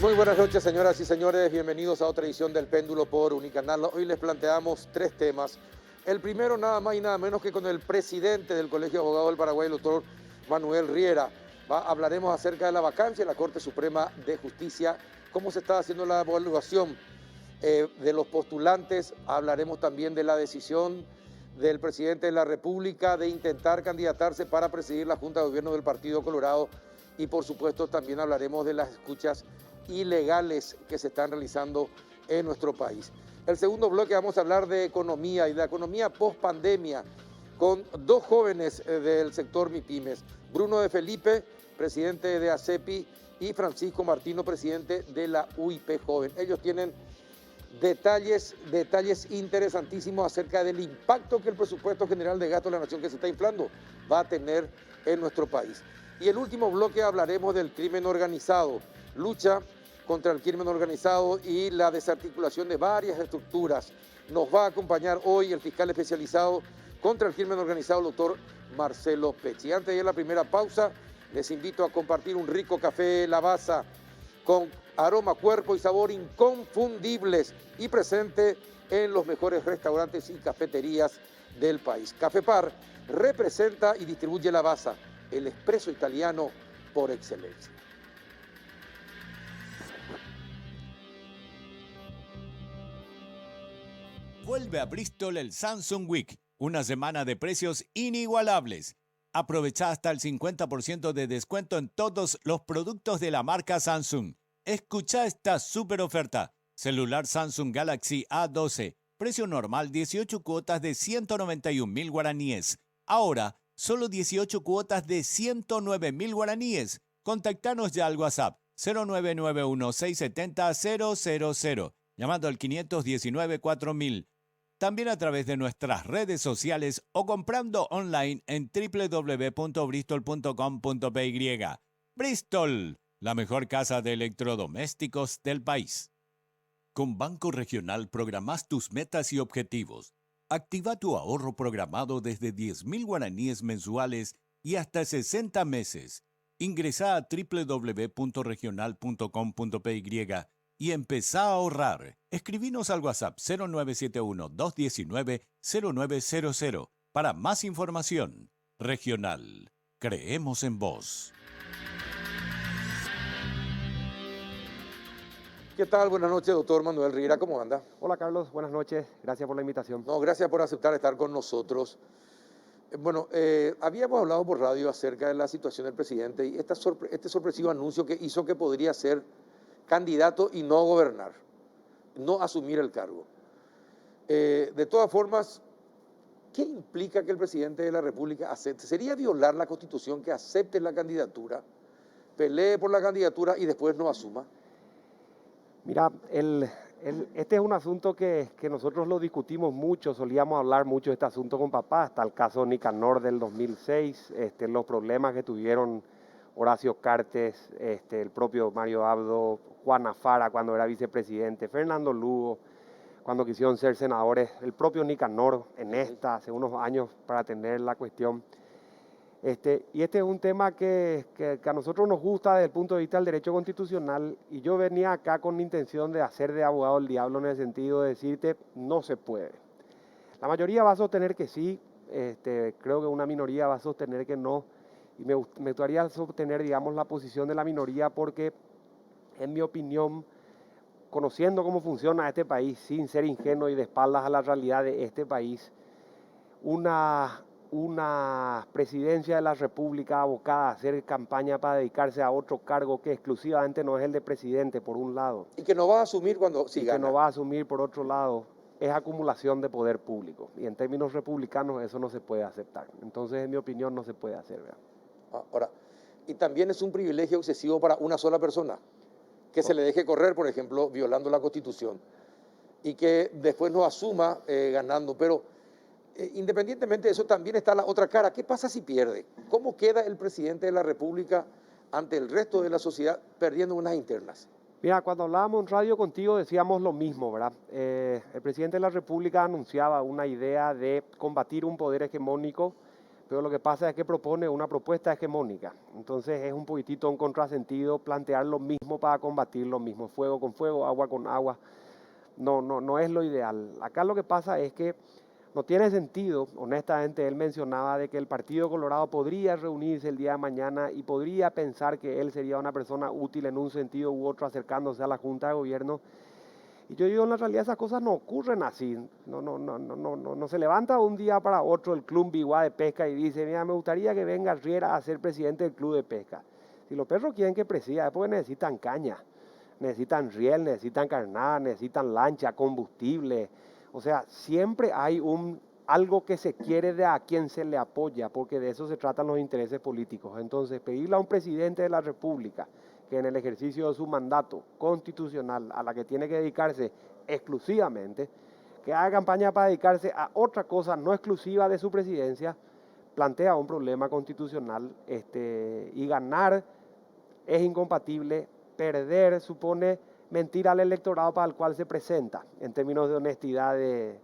Muy buenas noches, señoras y señores. Bienvenidos a otra edición del Péndulo por Unicanal. Hoy les planteamos tres temas. El primero, nada más y nada menos que con el presidente del Colegio de Abogados del Paraguay, el doctor Manuel Riera. Hablaremos acerca de la vacancia en la Corte Suprema de Justicia, cómo se está haciendo la evaluación de los postulantes. Hablaremos también de la decisión del presidente de la República de intentar candidatarse para presidir la Junta de Gobierno del Partido Colorado. Y por supuesto también hablaremos de las escuchas ilegales que se están realizando en nuestro país. El segundo bloque vamos a hablar de economía y de economía post pandemia con dos jóvenes del sector MIPYMES, Bruno de Felipe, presidente de ACEPI, y Francisco Martino, presidente de la UIP Joven. Ellos tienen detalles interesantísimos acerca del impacto que el presupuesto general de gasto de la nación, que se está inflando, va a tener en nuestro país. Y el último bloque hablaremos del crimen organizado, lucha contra el crimen organizado y la desarticulación de varias estructuras. Nos va a acompañar hoy el fiscal especializado contra el crimen organizado, el doctor Marcelo Pecci. Antes de ir a la primera pausa, les invito a compartir un rico café Lavazza con aroma, cuerpo y sabor inconfundibles y presente en los mejores restaurantes y cafeterías del país. Cafepar representa y distribuye Lavazza, el espresso italiano por excelencia. Vuelve a Bristol el Samsung Week, una semana de precios inigualables. Aprovecha hasta el 50% de descuento en todos los productos de la marca Samsung. Escucha esta super oferta. Celular Samsung Galaxy A12, precio normal 18 cuotas de 191.000 guaraníes. Ahora, solo 18 cuotas de 109.000 guaraníes. Contactanos ya al WhatsApp 0991-670-000, llamando al 519-4000. También a través de nuestras redes sociales o comprando online en www.bristol.com.py. Bristol, la mejor casa de electrodomésticos del país. Con Banco Regional programás tus metas y objetivos. Activa tu ahorro programado desde 10.000 guaraníes mensuales y hasta 60 meses. Ingresa a www.regional.com.py y empezá a ahorrar. Escribinos al WhatsApp 0971-219-0900 para más información. Regional. Creemos en vos. ¿Qué tal? Buenas noches, doctor Manuel Riera. ¿Cómo anda? Hola Carlos, buenas noches. Gracias por la invitación. No, gracias por aceptar estar con nosotros. Bueno, habíamos hablado por radio acerca de la situación del presidente y este sorpresivo anuncio que hizo que podría ser candidato y no gobernar, no asumir el cargo. De todas formas, ¿qué implica que el presidente de la República acepte? ¿Sería violar la Constitución que acepte la candidatura, pelee por la candidatura y después no asuma? Mira, este es un asunto que nosotros lo discutimos mucho, solíamos hablar mucho de este asunto con papá, hasta el caso Nicanor del 2006, los problemas que tuvieron Horacio Cartes, el propio Mario Abdo, Juan Afara cuando era vicepresidente, Fernando Lugo, cuando quisieron ser senadores, el propio Nicanor hace unos años para atender la cuestión. Y este es un tema que a nosotros nos gusta desde el punto de vista del derecho constitucional, y yo venía acá con la intención de hacer de abogado del diablo en el sentido de decirte, no se puede. La mayoría va a sostener que sí, creo que una minoría va a sostener que no, y me gustaría sostener, digamos, la posición de la minoría porque, en mi opinión, conociendo cómo funciona este país, sin ser ingenuo y de espaldas a la realidad de este país, una presidencia de la República abocada a hacer campaña para dedicarse a otro cargo que exclusivamente no es el de presidente, por un lado. Y que no va a asumir cuando si gana. Que no va a asumir, por otro lado, es acumulación de poder público. Y en términos republicanos eso no se puede aceptar. Entonces, en mi opinión, no se puede hacer, ¿verdad? Ahora, y también es un privilegio excesivo para una sola persona, que se le deje correr, por ejemplo, violando la Constitución, y que después no asuma ganando, pero independientemente de eso, también está la otra cara. ¿Qué pasa si pierde? ¿Cómo queda el presidente de la República ante el resto de la sociedad perdiendo unas internas? Mira, cuando hablábamos en radio contigo decíamos lo mismo, ¿verdad? El presidente de la República anunciaba una idea de combatir un poder hegemónico, pero lo que pasa es que propone una propuesta hegemónica. Entonces es un poquitito un contrasentido plantear lo mismo para combatir lo mismo, fuego con fuego, agua con agua. No es lo ideal. Acá lo que pasa es que no tiene sentido, honestamente, él mencionaba de que el Partido Colorado podría reunirse el día de mañana y podría pensar que él sería una persona útil en un sentido u otro acercándose a la Junta de Gobierno. Y yo digo, en la realidad esas cosas no ocurren así. No se levanta un día para otro el Club Biguá de Pesca y dice, mira, me gustaría que venga Riera a ser presidente del Club de Pesca. Si los perros quieren que presida, es porque necesitan caña, necesitan riel, necesitan carnada, necesitan lancha, combustible. O sea, siempre hay algo que se quiere de a quien se le apoya, porque de eso se tratan los intereses políticos. Entonces, pedirle a un presidente de la República que en el ejercicio de su mandato constitucional, a la que tiene que dedicarse exclusivamente, que haga campaña para dedicarse a otra cosa no exclusiva de su presidencia, plantea un problema constitucional, y ganar es incompatible, perder supone mentir al electorado para el cual se presenta, en términos de honestidad de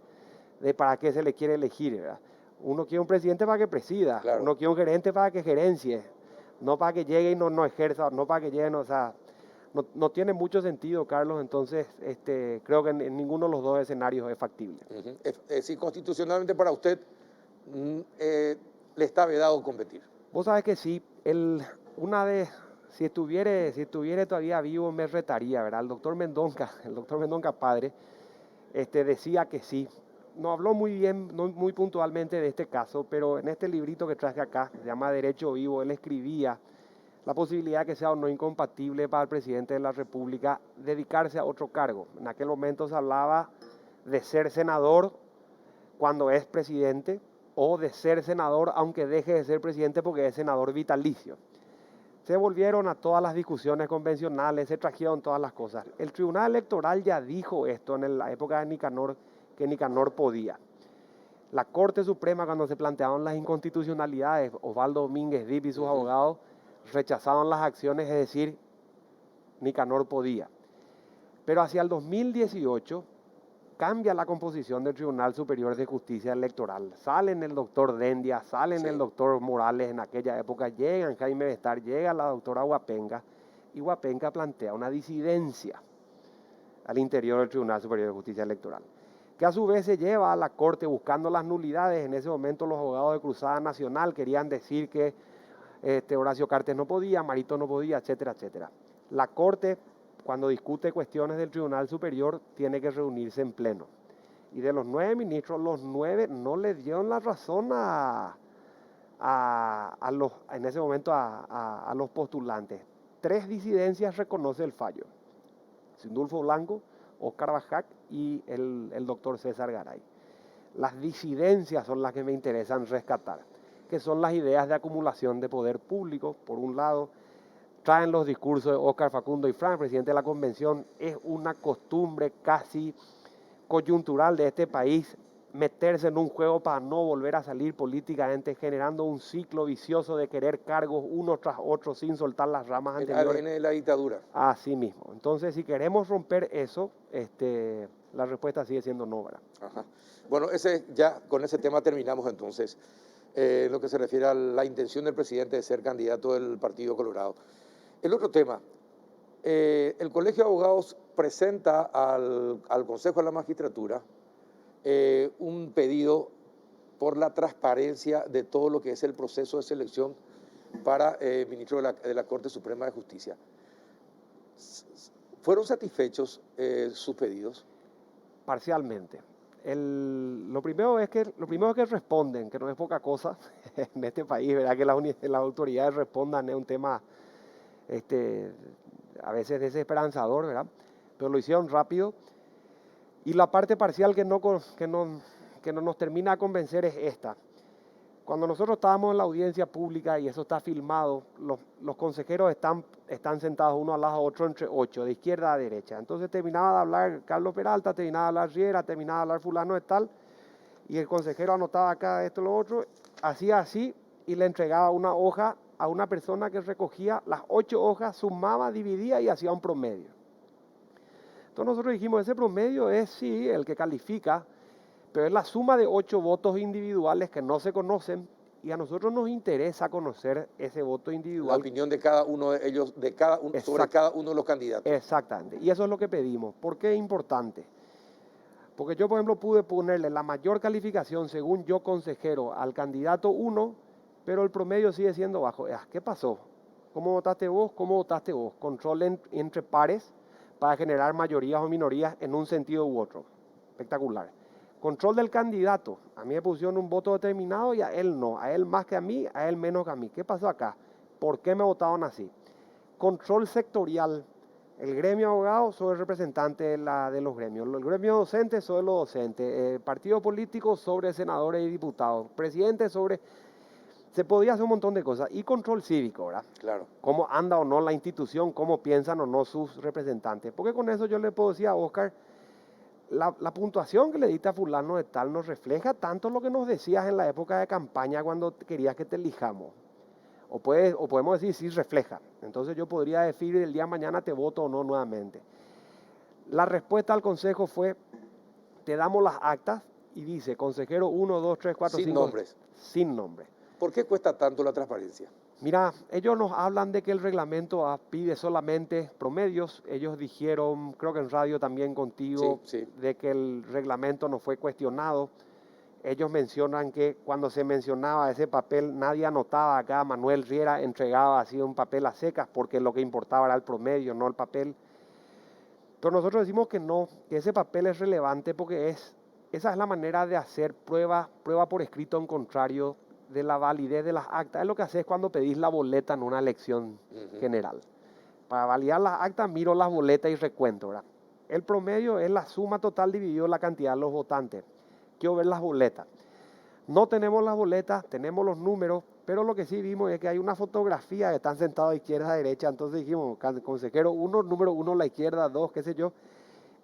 para qué se le quiere elegir, ¿verdad? Uno quiere un presidente para que presida, Claro. uno quiere un gerente para que gerencie, no para que llegue y no ejerza, no para que llegue, o sea, no tiene mucho sentido, Carlos, entonces creo que en ninguno de los dos escenarios es factible. Si constitucionalmente para usted le está vedado competir. Vos sabés que sí, si estuviera todavía vivo me retaría, ¿verdad? El doctor Mendonca padre, decía que sí. No habló muy bien, no muy puntualmente de este caso, pero en este librito que traje acá, se llama Derecho Vivo, él escribía la posibilidad que sea o no incompatible para el presidente de la República dedicarse a otro cargo. En aquel momento se hablaba de ser senador cuando es presidente o de ser senador aunque deje de ser presidente porque es senador vitalicio. Se volvieron a todas las discusiones convencionales, se trajeron todas las cosas. El Tribunal Electoral ya dijo esto en la época de Nicanor, que Nicanor podía. La Corte Suprema, cuando se planteaban las inconstitucionalidades, Osvaldo Domínguez Dip y sus abogados rechazaban las acciones, es decir, Nicanor podía. Pero hacia el 2018 cambia la composición del Tribunal Superior de Justicia Electoral. Salen el doctor Dendia, salen el doctor Morales en aquella época, llegan Jaime Bestar, llega la doctora Huapenga, y Huapenga plantea una disidencia al interior del Tribunal Superior de Justicia Electoral, que a su vez se lleva a la Corte buscando las nulidades. En ese momento los abogados de Cruzada Nacional querían decir que Horacio Cartes no podía, Marito no podía, etcétera, etcétera. La Corte, cuando discute cuestiones del Tribunal Superior, tiene que reunirse en pleno. Y de los 9 ministros, los 9 no le dieron la razón en ese momento a los postulantes. 3 disidencias reconoce el fallo: Sindulfo Blanco, Óscar Bajac y el doctor César Garay. Las disidencias son las que me interesan rescatar, que son las ideas de acumulación de poder público. Por un lado, traen los discursos de Óscar Facundo y Frank, presidente de la convención. Es una costumbre casi coyuntural de este país meterse en un juego para no volver a salir políticamente, generando un ciclo vicioso de querer cargos uno tras otro sin soltar las ramas anteriores. El ADN de la dictadura. Así mismo. Entonces, si queremos romper eso, la respuesta sigue siendo no, ¿verdad? Ajá. Bueno, con ese tema terminamos entonces. Lo que se refiere a la intención del presidente de ser candidato del Partido Colorado. El otro tema, el Colegio de Abogados presenta al Consejo de la Magistratura un pedido por la transparencia de todo lo que es el proceso de selección para ministro de la Corte Suprema de Justicia. ¿Fueron satisfechos sus pedidos? Parcialmente. Lo primero es que responden, que no es poca cosa en este país, ¿verdad? Que las autoridades respondan es un tema a veces desesperanzador, ¿verdad? Pero lo hicieron rápido. Y la parte parcial que no nos termina de convencer es esta. Cuando nosotros estábamos en la audiencia pública, y eso está filmado, los consejeros están sentados uno al lado de otro entre 8, de izquierda a derecha. Entonces terminaba de hablar Carlos Peralta, terminaba de hablar Riera, terminaba de hablar fulano de tal, y el consejero anotaba acá esto y lo otro, hacía así y le entregaba una hoja a una persona que recogía las 8 hojas, sumaba, dividía y hacía un promedio. Entonces nosotros dijimos, ese promedio es sí el que califica, pero es la suma de 8 votos individuales que no se conocen y a nosotros nos interesa conocer ese voto La individual. opinión de cada uno de ellos, sobre Exact- cada uno de los candidatos. Exactamente, y eso es lo que pedimos. ¿Por qué es importante? Porque yo, por ejemplo, pude ponerle la mayor calificación, según yo consejero, al candidato 1, pero el promedio sigue siendo bajo. ¿Qué pasó? ¿Cómo votaste vos? ¿Cómo votaste vos? Control entre pares para generar mayorías o minorías en un sentido u otro. Espectacular. Control del candidato. A mí me pusieron un voto determinado y a él no. A él más que a mí, a él menos que a mí. ¿Qué pasó acá? ¿Por qué me votaron así? Control sectorial. El gremio de abogados, soy el representante de los gremios. El gremio docente, soy los docentes. Partido político, sobre senadores y diputados. Presidente, sobre... Se podía hacer un montón de cosas. Y control cívico, ¿verdad? Claro. Cómo anda o no la institución, cómo piensan o no sus representantes. Porque con eso yo le puedo decir a Oscar, la puntuación que le diste a fulano de tal nos refleja tanto lo que nos decías en la época de campaña cuando querías que te elijamos. O podemos decir, sí, refleja. Entonces yo podría decir el día de mañana te voto o no nuevamente. La respuesta al consejo fue, te damos las actas y dice, consejero 1, 2, 3, 4, Sin 5. nombres. Sin nombre. ¿Por qué cuesta tanto la transparencia? Mira, ellos nos hablan de que el reglamento pide solamente promedios. Ellos dijeron, creo que en radio también contigo, Sí. de que el reglamento no fue cuestionado. Ellos mencionan que cuando se mencionaba ese papel, nadie anotaba acá, Manuel Riera entregaba así un papel a secas, porque lo que importaba era el promedio, no el papel. Pero nosotros decimos que no, que ese papel es relevante porque esa es la manera de hacer prueba por escrito en contrario de la validez de las actas. Es lo que haces cuando pedís la boleta en una elección general. Para validar las actas miro las boletas y recuento, ¿verdad? El promedio es la suma total dividido la cantidad de los votantes. Quiero ver las boletas. No tenemos las boletas, tenemos los números, pero lo que sí vimos es que hay una fotografía que están sentados a izquierda a derecha, entonces dijimos, consejero 1, número 1 a la izquierda, 2, qué sé yo,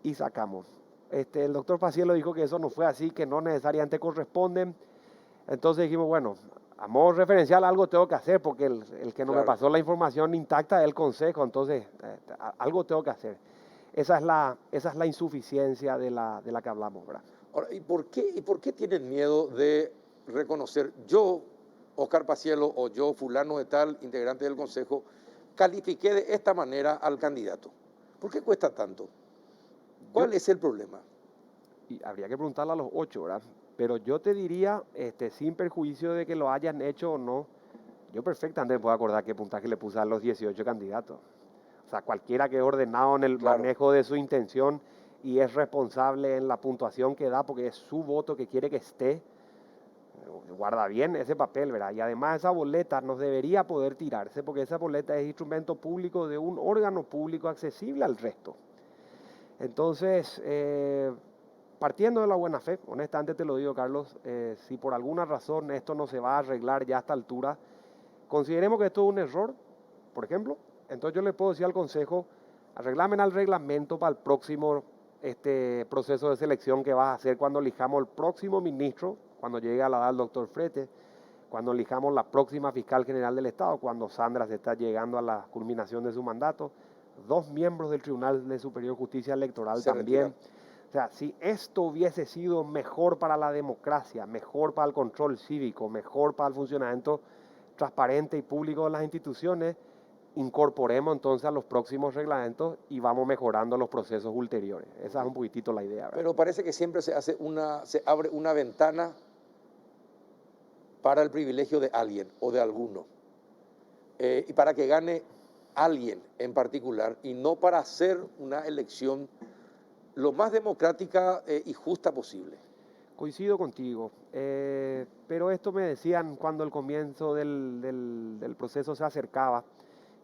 y sacamos. El doctor Pacielo dijo que eso no fue así, que no necesariamente corresponden. Entonces dijimos, bueno, a modo referencial algo tengo que hacer, porque el que no me pasó la información intacta es el consejo, entonces algo tengo que hacer. Esa es la insuficiencia de la que hablamos, ¿verdad? Ahora, ¿y por qué tienen miedo de reconocer yo, Oscar Pacielo, o yo, fulano de tal, integrante del consejo, califiqué de esta manera al candidato? ¿Por qué cuesta tanto? ¿Cuál es el problema? Y habría que preguntarle a los 8, ¿verdad? Pero yo te diría, sin perjuicio de que lo hayan hecho o no, yo perfectamente me puedo acordar qué puntaje le puse a los 18 candidatos. O sea, cualquiera que es ordenado en el manejo de su intención y es responsable en la puntuación que da, porque es su voto que quiere que esté, guarda bien ese papel, ¿verdad? Y además esa boleta no debería poder tirarse, porque esa boleta es instrumento público de un órgano público accesible al resto. Entonces, partiendo de la buena fe, honestamente te lo digo, Carlos, si por alguna razón esto no se va a arreglar ya a esta altura, consideremos que esto es un error, por ejemplo, entonces yo le puedo decir al consejo, arreglamen el reglamento para el próximo proceso de selección que vas a hacer cuando elijamos el próximo ministro, cuando llegue a la edad el doctor Frete, cuando elijamos la próxima fiscal general del Estado, cuando Sandra se está llegando a la culminación de su mandato, 2 miembros del Tribunal de Superior Justicia Electoral también. O sea, si esto hubiese sido mejor para la democracia, mejor para el control cívico, mejor para el funcionamiento transparente y público de las instituciones, incorporemos entonces a los próximos reglamentos y vamos mejorando los procesos ulteriores. Esa es un poquitito la idea, ¿verdad? Pero parece que siempre se abre una ventana para el privilegio de alguien o de alguno. Y para que gane alguien en particular y no para hacer una elección lo más democrática y justa posible. Coincido contigo, pero esto me decían cuando el comienzo del proceso se acercaba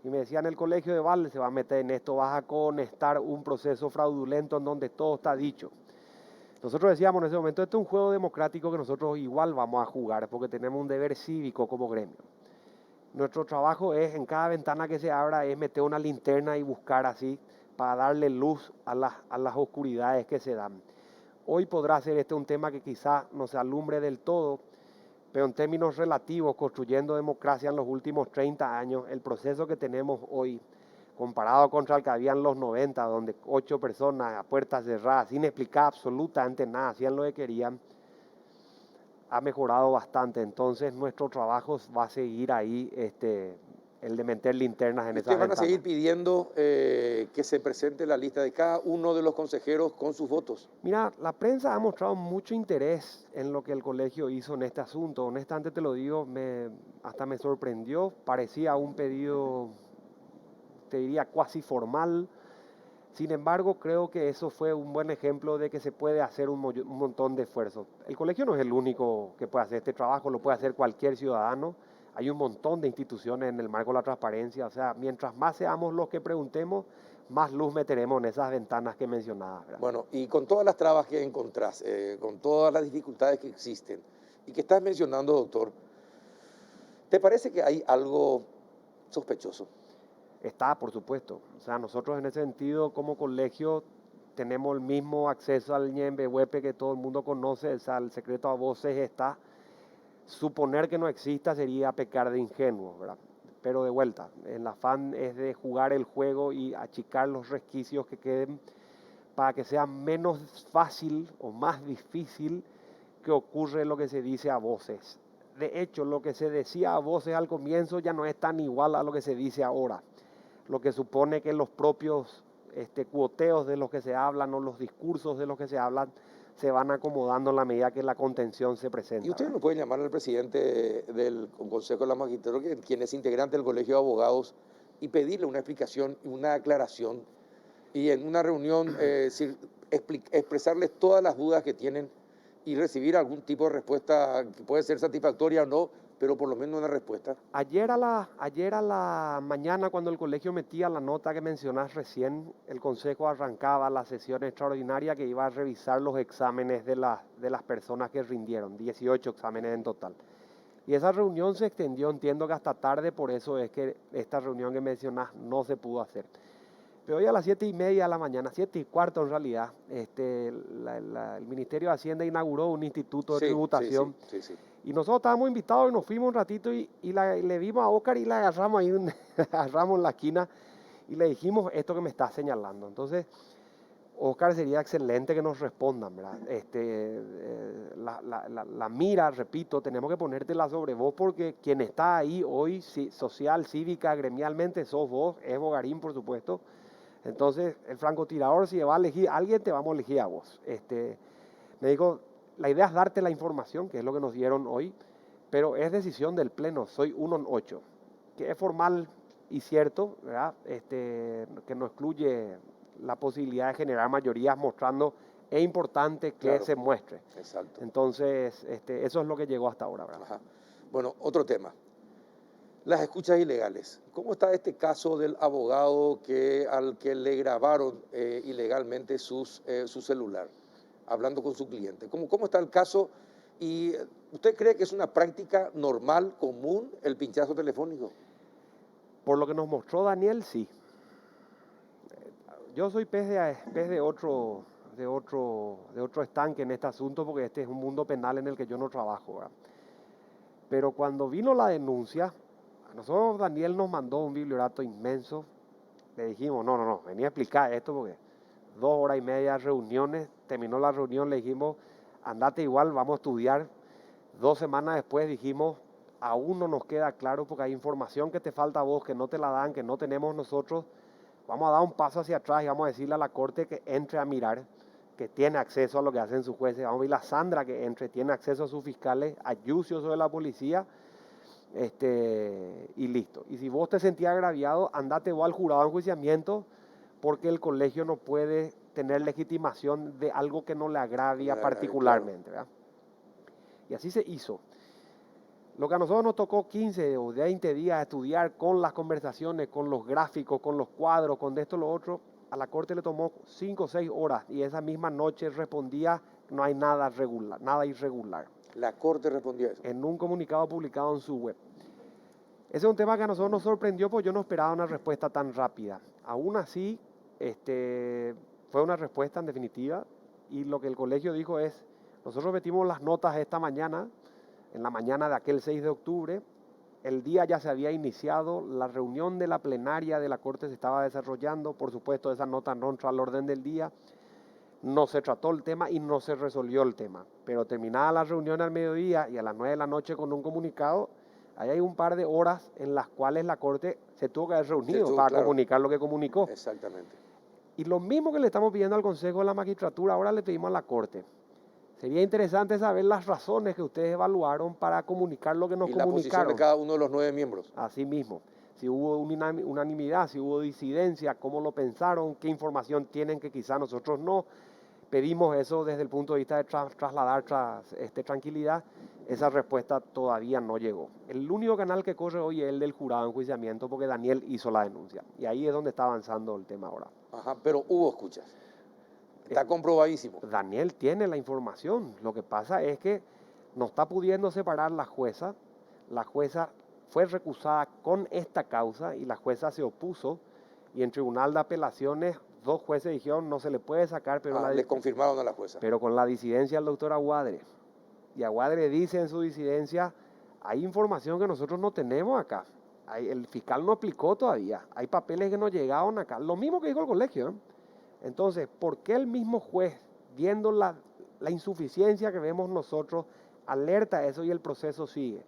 y me decían el colegio de Valle se va a meter en esto, vas a conectar un proceso fraudulento en donde todo está dicho. Nosotros decíamos en ese momento, esto es un juego democrático que nosotros igual vamos a jugar porque tenemos un deber cívico como gremio. Nuestro trabajo es, en cada ventana que se abra, es meter una linterna y buscar así para darle luz a las oscuridades que se dan. Hoy podrá ser un tema que quizá no se alumbre del todo, pero en términos relativos, construyendo democracia en los últimos 30 años, el proceso que tenemos hoy, comparado contra el que había en los 90, donde 8 personas a puertas cerradas, sin explicar absolutamente nada, hacían lo que querían, ha mejorado bastante. Entonces nuestro trabajo va a seguir ahí, el de meter linternas en ¿Y esas ustedes van a ventanas. seguir pidiendo que se presente la lista de cada uno de los consejeros con sus votos? Mira, la prensa ha mostrado mucho interés en lo que el colegio hizo en este asunto. Honestamente te lo digo, hasta me sorprendió. Parecía un pedido, te diría, cuasi formal. Sin embargo, creo que eso fue un buen ejemplo de que se puede hacer un montón de esfuerzos. El colegio no es el único que puede hacer este trabajo, lo puede hacer cualquier ciudadano. Hay un montón de instituciones en el marco de la transparencia. O sea, mientras más seamos los que preguntemos, más luz meteremos en esas ventanas que mencionabas, ¿verdad? Bueno, y con todas las trabas que encontrás, con todas las dificultades que existen y que estás mencionando, doctor, ¿te parece que hay algo sospechoso? Está, por supuesto. O sea, nosotros en ese sentido, como colegio, tenemos el mismo acceso al ñembe que todo el mundo conoce. O sea, el secreto a voces está. Suponer que no exista sería pecar de ingenuo, ¿verdad? Pero de vuelta, el afán es de jugar el juego y achicar los resquicios que queden para que sea menos fácil o más difícil que ocurre lo que se dice a voces. De hecho, lo que se decía a voces al comienzo ya no es tan igual a lo que se dice ahora, lo que supone que los propios cuoteos de los que se hablan o los discursos de los que se hablan se van acomodando en la medida que la contención se presenta. Y ustedes ¿verdad? no pueden llamar al presidente del Consejo de la Magistratura, quien es integrante del Colegio de Abogados, y pedirle una explicación y una aclaración, y en una reunión expresarles todas las dudas que tienen y recibir algún tipo de respuesta que puede ser satisfactoria o no, pero por lo menos una respuesta. Ayer a la mañana, cuando el colegio metía la nota que mencionás recién, el consejo arrancaba la sesión extraordinaria que iba a revisar los exámenes de las personas que rindieron, 18 exámenes en total. Y esa reunión se extendió, entiendo que hasta tarde, por eso es que esta reunión que mencionás no se pudo hacer. Pero hoy a las 7:30 de la mañana, 7:15 en realidad, el Ministerio de Hacienda inauguró un instituto de tributación. Sí. Y nosotros estábamos invitados y nos fuimos un ratito y le vimos a Óscar y la agarramos ahí, agarramos en la esquina y le dijimos esto que me está señalando. Entonces, Óscar, sería excelente que nos respondan, ¿verdad? La mira, repito, tenemos que ponértela sobre vos porque quien está ahí hoy, social, cívica, gremialmente, sos vos, es Bogarín, por supuesto. Entonces, el francotirador, si va a elegir a alguien, te vamos a elegir a vos. Me dijo, la idea es darte la información, que es lo que nos dieron hoy, pero es decisión del Pleno, soy 1-8, que es formal y cierto, ¿verdad? Que no excluye la posibilidad de generar mayorías mostrando, es importante que Claro. se muestre. Exacto. Entonces, eso es lo que llegó hasta ahora, ¿verdad? Ajá. Bueno, otro tema. Las escuchas ilegales. ¿Cómo está este caso del abogado al que le grabaron ilegalmente su celular, hablando con su cliente? ¿Cómo está el caso? ¿Y usted cree que es una práctica normal, común, el pinchazo telefónico? Por lo que nos mostró Daniel, sí. Yo soy pez de otro estanque en este asunto porque este es un mundo penal en el que yo no trabajo, ¿verdad? Pero cuando vino la denuncia, a nosotros Daniel nos mandó un bibliorato inmenso. Le dijimos, no, venía a explicar esto porque 2 horas y media de reuniones, terminó la reunión, le dijimos, andate igual, vamos a estudiar. 2 semanas después dijimos, aún no nos queda claro porque hay información que te falta a vos, que no te la dan, que no tenemos nosotros. Vamos a dar un paso hacia atrás y vamos a decirle a la Corte que entre a mirar, que tiene acceso a lo que hacen sus jueces. Vamos a ir a Sandra que entre, tiene acceso a sus fiscales, a Yucio de la policía, y listo. Y si vos te sentías agraviado, andate vos al jurado de enjuiciamiento, porque el colegio no puede tener legitimación de algo que no le agravia particularmente, ¿verdad? Y así se hizo. Lo que a nosotros nos tocó 15 o 20 días estudiar con las conversaciones, con los gráficos, con los cuadros, con esto, lo otro, a la Corte le tomó 5 o 6 horas y esa misma noche respondía, no hay nada regular, nada irregular. La Corte respondió eso. En un comunicado publicado en su web. Ese es un tema que a nosotros nos sorprendió porque yo no esperaba una respuesta tan rápida. Aún así, fue una respuesta en definitiva y lo que el colegio dijo es, nosotros metimos las notas esta mañana, en la mañana de aquel 6 de octubre, el día ya se había iniciado, la reunión de la plenaria de la Corte se estaba desarrollando, por supuesto esa nota no entró al orden del día, no se trató el tema y no se resolvió el tema. Pero terminada la reunión al mediodía y a las 9 de la noche con un comunicado, ahí hay un par de horas en las cuales la Corte se tuvo que haber reunido para claro, comunicar lo que comunicó. Exactamente. Y lo mismo que le estamos pidiendo al Consejo de la Magistratura, ahora le pedimos a la Corte. Sería interesante saber las razones que ustedes evaluaron para comunicar lo que nos Y la posición comunicaron. de cada uno de los 9 miembros. Así mismo. Si hubo unanimidad, si hubo disidencia, cómo lo pensaron, qué información tienen que quizá nosotros no. Pedimos eso desde el punto de vista de trasladar tranquilidad. Esa respuesta todavía no llegó. El único canal que corre hoy es el del jurado de enjuiciamiento porque Daniel hizo la denuncia. Y ahí es donde está avanzando el tema ahora. Ajá, pero hubo escuchas. Está comprobadísimo. Daniel tiene la información. Lo que pasa es que no está pudiendo separar la jueza. La jueza fue recusada con esta causa y la jueza se opuso. Y en Tribunal de Apelaciones, 2 jueces dijeron no se le puede sacar, pero le confirmaron a la jueza. Pero con la disidencia del doctor Aguadre. Y Aguadre dice en su disidencia, hay información que nosotros no tenemos acá. El fiscal no aplicó todavía. Hay papeles que no llegaron acá. Lo mismo que dijo el colegio, ¿eh? Entonces, ¿por qué el mismo juez, viendo la insuficiencia que vemos nosotros, alerta a eso y el proceso sigue?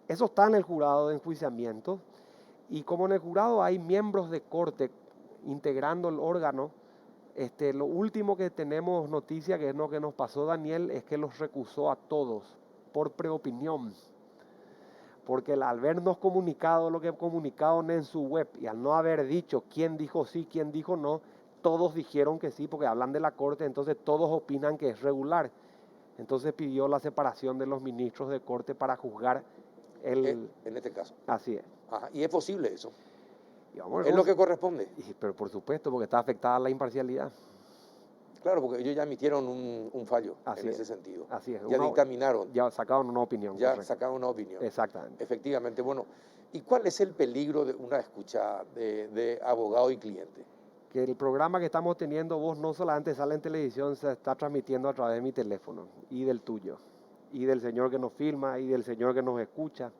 Eso está en el jurado de enjuiciamiento. Y como en el jurado hay miembros de corte integrando el órgano, lo último que tenemos noticia, que es lo que nos pasó Daniel, es que los recusó a todos por preopinión. Porque al habernos comunicado lo que comunicaron en su web y al no haber dicho quién dijo sí, quién dijo no, todos dijeron que sí, porque hablan de la corte, entonces todos opinan que es regular. Entonces pidió la separación de los ministros de corte para juzgar en este caso. Así es. Ajá, y es posible eso. Vamos, es lo que corresponde. Pero por supuesto, porque está afectada la imparcialidad. Claro, porque ellos ya emitieron un fallo Así en es. ese sentido. Así es. Ya dictaminaron. Ya sacaron una opinión. Ya sacaron una opinión. Exactamente. Efectivamente. Bueno, ¿y cuál es el peligro de una escucha de abogado y cliente? Que el programa que estamos teniendo vos no solamente sale en televisión, se está transmitiendo a través de mi teléfono y del tuyo, y del señor que nos filma y del señor que nos escucha,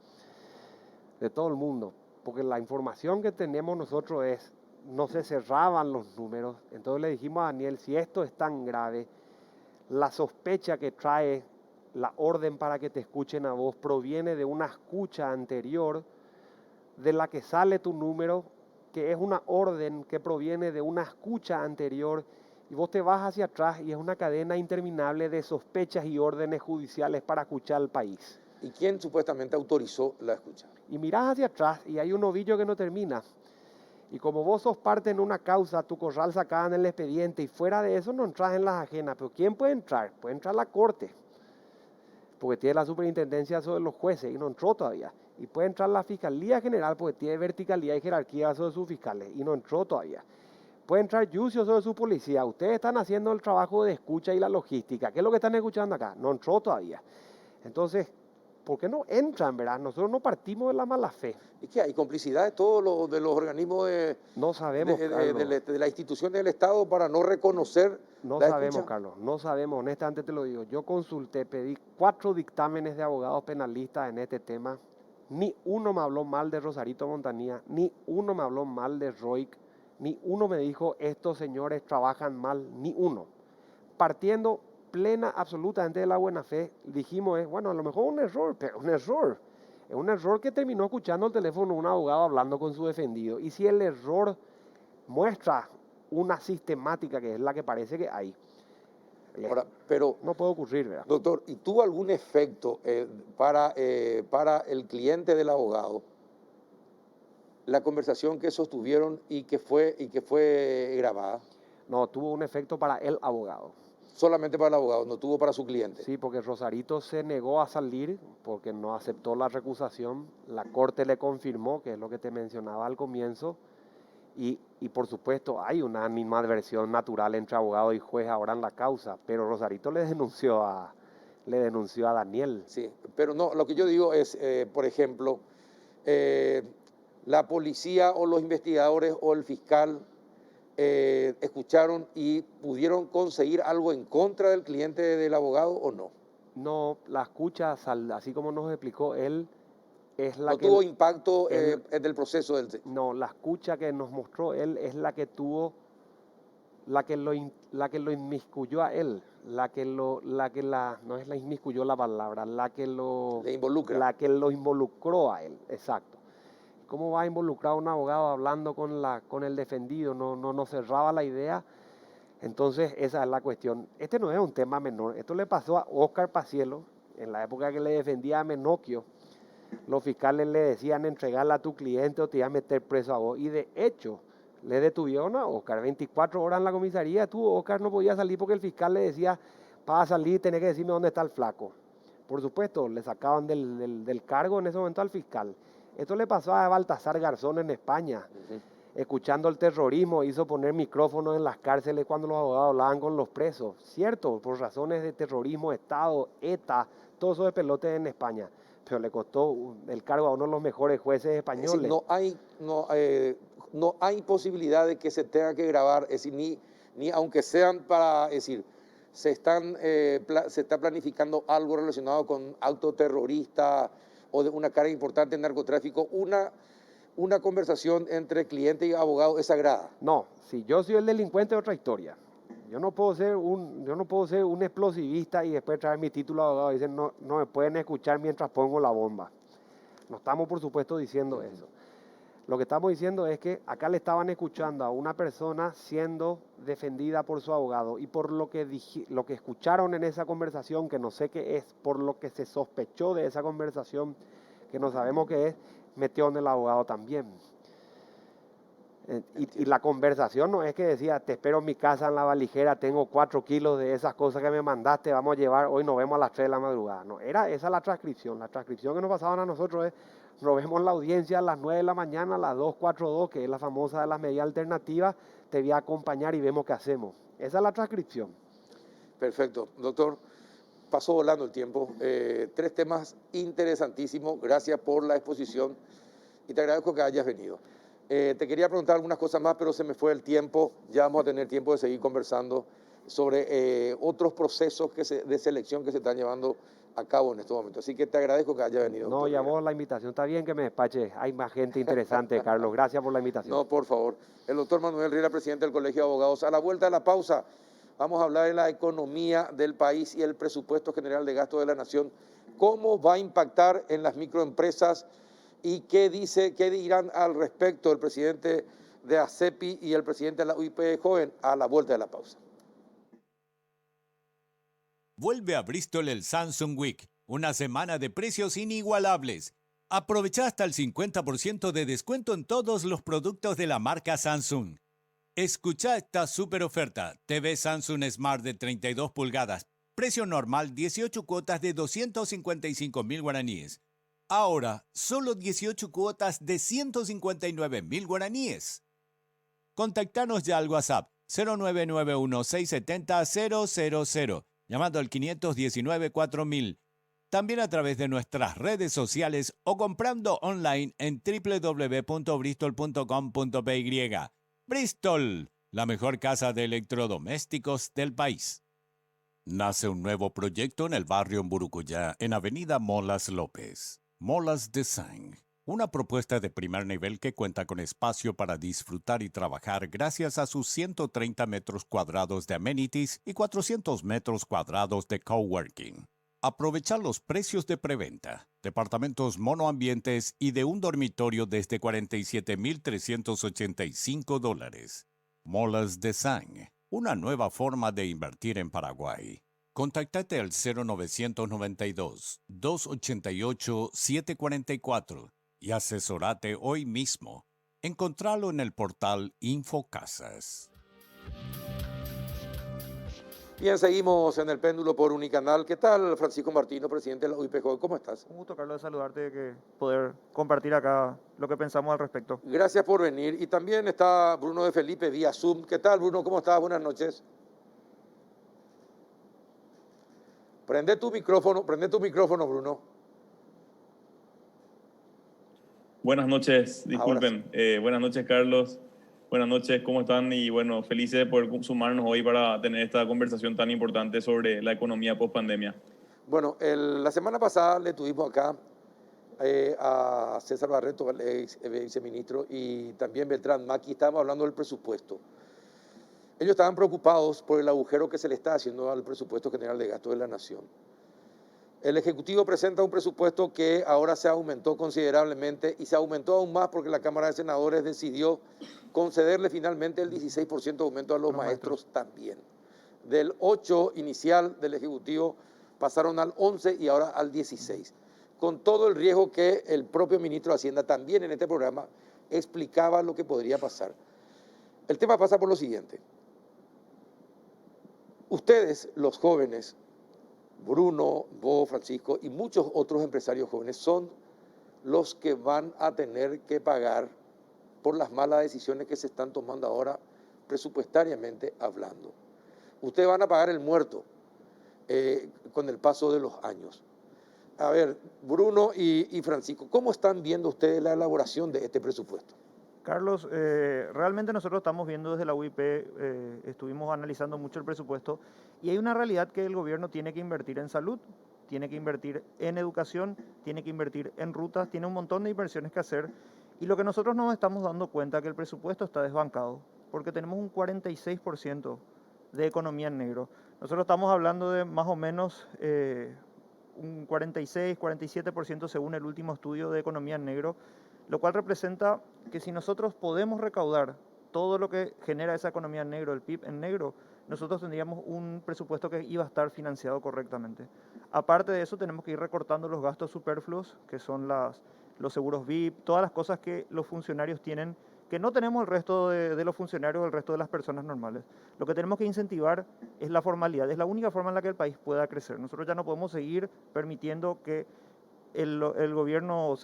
de todo el mundo. Porque la información que tenemos nosotros es, no se cerraban los números. Entonces le dijimos a Daniel, si esto es tan grave, la sospecha que trae la orden para que te escuchen a vos proviene de una escucha anterior de la que sale tu número, que es una orden que proviene de una escucha anterior, y vos te vas hacia atrás y es una cadena interminable de sospechas y órdenes judiciales para escuchar al país. ¿Y quién supuestamente autorizó la escucha? Y mirás hacia atrás y hay un ovillo que no termina. Y como vos sos parte en una causa, tu corral sacada en el expediente y fuera de eso no entras en las ajenas. Pero ¿quién puede entrar? Puede entrar la corte, porque tiene la superintendencia sobre los jueces y no entró todavía. Y puede entrar la Fiscalía General porque tiene verticalidad y jerarquía sobre sus fiscales y no entró todavía. Puede entrar Yucio sobre su policía. Ustedes están haciendo el trabajo de escucha y la logística. ¿Qué es lo que están escuchando acá? No entró todavía. Entonces, ¿por qué no entran, verdad? Nosotros no partimos de la mala fe. ¿Y qué hay? ¿Complicidad de todos de los organismos no sabemos, de la institución del Estado para no reconocer no la sabemos, escucha? Carlos, no sabemos, honestamente te lo digo. Yo consulté, pedí 4 dictámenes de abogados penalistas en este tema. Ni uno me habló mal de Rosarito Montanía, ni uno me habló mal de Roig, ni uno me dijo estos señores trabajan mal, ni uno. Partiendo plena, absolutamente de la buena fe, dijimos, bueno, a lo mejor un error, pero un error. Es un error que terminó escuchando el teléfono un abogado hablando con su defendido. Y si el error muestra una sistemática que es la que parece que hay, ahora, pero no puede ocurrir, ¿verdad? Doctor, ¿y tuvo algún efecto para el cliente del abogado la conversación que sostuvieron y que fue grabada? No, tuvo un efecto para el abogado. Solamente para el abogado, no tuvo para su cliente. Sí, porque Rosarito se negó a salir porque no aceptó la recusación. La corte le confirmó, que es lo que te mencionaba al comienzo. Y por supuesto hay una animadversión natural entre abogado y juez ahora en la causa, pero Rosarito le denunció a Daniel. Sí, pero no, lo que yo digo es, por ejemplo, la policía o los investigadores o el fiscal escucharon y pudieron conseguir algo en contra del cliente del abogado o no. No, la escucha, así como nos explicó él, es la no que... tuvo impacto en el proceso del... No, la escucha que nos mostró él es la que tuvo la que lo inmiscuyó a él, no es la inmiscuyó la palabra, Le involucra. la que lo involucró a él, exacto. ¿Cómo va a involucrar a un abogado hablando con el defendido? No cerraba la idea. Entonces, esa es la cuestión. Este no es un tema menor. Esto le pasó a Óscar Pacielo, en la época que le defendía a Menocchio. Los fiscales le decían entregarla a tu cliente o te iba a meter preso a vos. Y de hecho, le detuvieron a Óscar 24 horas en la comisaría. Óscar no podía salir porque el fiscal le decía, para salir tenés que decirme dónde está el flaco. Por supuesto, le sacaban del cargo en ese momento al fiscal. Esto le pasó a Baltasar Garzón en España. Escuchando el terrorismo, hizo poner micrófonos en las cárceles cuando los abogados hablaban con los presos. Cierto, por razones de terrorismo, Estado, ETA, todo eso de pelote en España. Pero le costó el cargo a uno de los mejores jueces españoles. Es decir, no hay posibilidad de que se tenga que grabar, es decir, ni aunque sean para, es decir, se está planificando algo relacionado con acto terrorista o de una carga importante en narcotráfico, una conversación entre cliente y abogado es sagrada. No, si yo soy el delincuente es otra historia. Yo no puedo ser un explosivista y después traer mi título de abogado y decir no me pueden escuchar mientras pongo la bomba. No estamos por supuesto diciendo eso. Lo que estamos diciendo es que acá le estaban escuchando a una persona siendo defendida por su abogado y por lo que escucharon en esa conversación, que no sé qué es, por lo que se sospechó de esa conversación, que no sabemos qué es, metió en el abogado también. Y la conversación no es que decía, te espero en mi casa en la valijera, tengo 4 kilos de esas cosas que me mandaste, vamos a llevar, hoy nos vemos a las 3 de la madrugada. No, era esa la transcripción. La transcripción que nos pasaban a nosotros es, nos vemos en la audiencia a las 9 de la mañana, a las 2:42, que es la famosa de las medidas alternativas, te voy a acompañar y vemos qué hacemos. Esa es la transcripción. Perfecto, doctor. Pasó volando el tiempo. 3 temas interesantísimos. Gracias por la exposición y te agradezco que hayas venido. Te quería preguntar algunas cosas más, pero se me fue el tiempo. Ya vamos a tener tiempo de seguir conversando sobre otros procesos de selección que se están llevando a cabo en estos momentos. Así que te agradezco que hayas venido. No, ya vos la invitación. Está bien que me despache. Hay más gente interesante, Carlos. Gracias por la invitación. No, por favor. El doctor Manuel Riera, presidente del Colegio de Abogados. A la vuelta de la pausa, vamos a hablar de la economía del país y el presupuesto general de gasto de la nación. ¿Cómo va a impactar en las microempresas? ¿Y qué dirán al respecto el presidente de ACEPI y el presidente de la UIP Joven a la vuelta de la pausa? Vuelve a Bristol el Samsung Week, una semana de precios inigualables. Aprovecha hasta el 50% de descuento en todos los productos de la marca Samsung. Escucha esta super oferta. TV Samsung Smart de 32 pulgadas. Precio normal 18 cuotas de 255.000 guaraníes. Ahora, solo 18 cuotas de 159.000 guaraníes. Contactanos ya al WhatsApp 0991-670-000, llamando al 519-4000. También a través de nuestras redes sociales o comprando online en www.bristol.com.py. Bristol, la mejor casa de electrodomésticos del país. Nace un nuevo proyecto en el barrio Mburucuyá, en Avenida Molas López. Molas Design, una propuesta de primer nivel que cuenta con espacio para disfrutar y trabajar gracias a sus 130 metros cuadrados de amenities y 400 metros cuadrados de coworking. Aprovecha los precios de preventa, departamentos monoambientes y de un dormitorio desde $47,385. Molas Design, una nueva forma de invertir en Paraguay. Contáctate al 0992-288-744 y asesórate hoy mismo. Encontralo en el portal Infocasas. Bien, seguimos en el péndulo por Unicanal. ¿Qué tal, Francisco Martino, presidente de la UIP? ¿Cómo estás? Un gusto, Carlos, de saludarte, que poder compartir acá lo que pensamos al respecto. Gracias por venir. Y también está Bruno de Felipe vía Zoom. ¿Qué tal, Bruno? ¿Cómo estás? Buenas noches. Prende tu micrófono, Bruno. Buenas noches, disculpen. Buenas noches, Carlos. Buenas noches, ¿cómo están? Y bueno, felices de poder sumarnos hoy para tener esta conversación tan importante sobre la economía post-pandemia. Bueno, la semana pasada le tuvimos acá a César Barreto, el ex viceministro, y también Beltrán Maki. Estábamos hablando del presupuesto. Ellos estaban preocupados por el agujero que se le está haciendo al presupuesto general de gasto de la Nación. El Ejecutivo presenta un presupuesto que ahora se aumentó considerablemente y se aumentó aún más porque la Cámara de Senadores decidió concederle finalmente el 16% de aumento a los maestros también. Del 8 inicial del Ejecutivo pasaron al 11 y ahora al 16, con todo el riesgo que el propio ministro de Hacienda también en este programa explicaba lo que podría pasar. El tema pasa por lo siguiente. Ustedes, los jóvenes, Bruno, vos, Francisco y muchos otros empresarios jóvenes son los que van a tener que pagar por las malas decisiones que se están tomando ahora presupuestariamente hablando. Ustedes van a pagar el muerto con el paso de los años. A ver, Bruno y Francisco, ¿cómo están viendo ustedes la elaboración de este presupuesto? Carlos, realmente nosotros estamos viendo desde la UIP, estuvimos analizando mucho el presupuesto y hay una realidad que el gobierno tiene que invertir en salud, tiene que invertir en educación, tiene que invertir en rutas, tiene un montón de inversiones que hacer y lo que nosotros nos estamos dando cuenta es que el presupuesto está desbancado porque tenemos un 46% de economía en negro. Nosotros estamos hablando de más o menos un 46, 47% según el último estudio de economía en negro, lo cual representa que si nosotros podemos recaudar todo lo que genera esa economía en negro, el PIB en negro, nosotros tendríamos un presupuesto que iba a estar financiado correctamente. Aparte de eso, tenemos que ir recortando los gastos superfluos, que son los seguros VIP, todas las cosas que los funcionarios tienen, que no tenemos el resto de los funcionarios, el resto de las personas normales. Lo que tenemos que incentivar es la formalidad, es la única forma en la que el país pueda crecer. Nosotros ya no podemos seguir permitiendo que el gobierno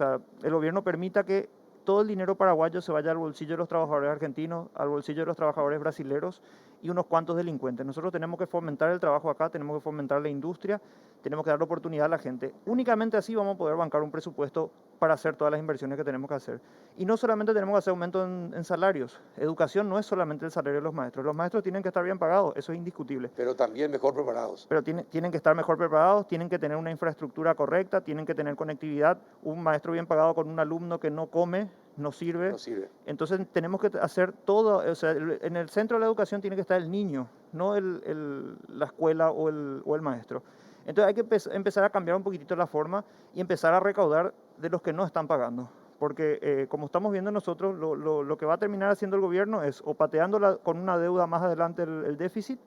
permita que todo el dinero paraguayo se vaya al bolsillo de los trabajadores argentinos, al bolsillo de los trabajadores brasileros y unos cuantos delincuentes. Nosotros tenemos que fomentar el trabajo acá, tenemos que fomentar la industria, tenemos que dar oportunidad a la gente. Únicamente así vamos a poder bancar un presupuesto para hacer todas las inversiones que tenemos que hacer. Y no solamente tenemos que hacer aumento en salarios. Educación no es solamente el salario de los maestros. Los maestros tienen que estar bien pagados, eso es indiscutible. Pero también mejor preparados. Pero tienen que estar mejor preparados, tienen que tener una infraestructura correcta, tienen que tener conectividad. Un maestro bien pagado con un alumno que no come no sirve. No sirve. Entonces tenemos que hacer todo, o sea, en el centro de la educación tiene que estar el niño, no la escuela o el maestro. Entonces hay que empezar a cambiar un poquitito la forma y empezar a recaudar de los que no están pagando. Porque como estamos viendo nosotros, lo que va a terminar haciendo el gobierno es o pateando con una deuda más adelante el déficit,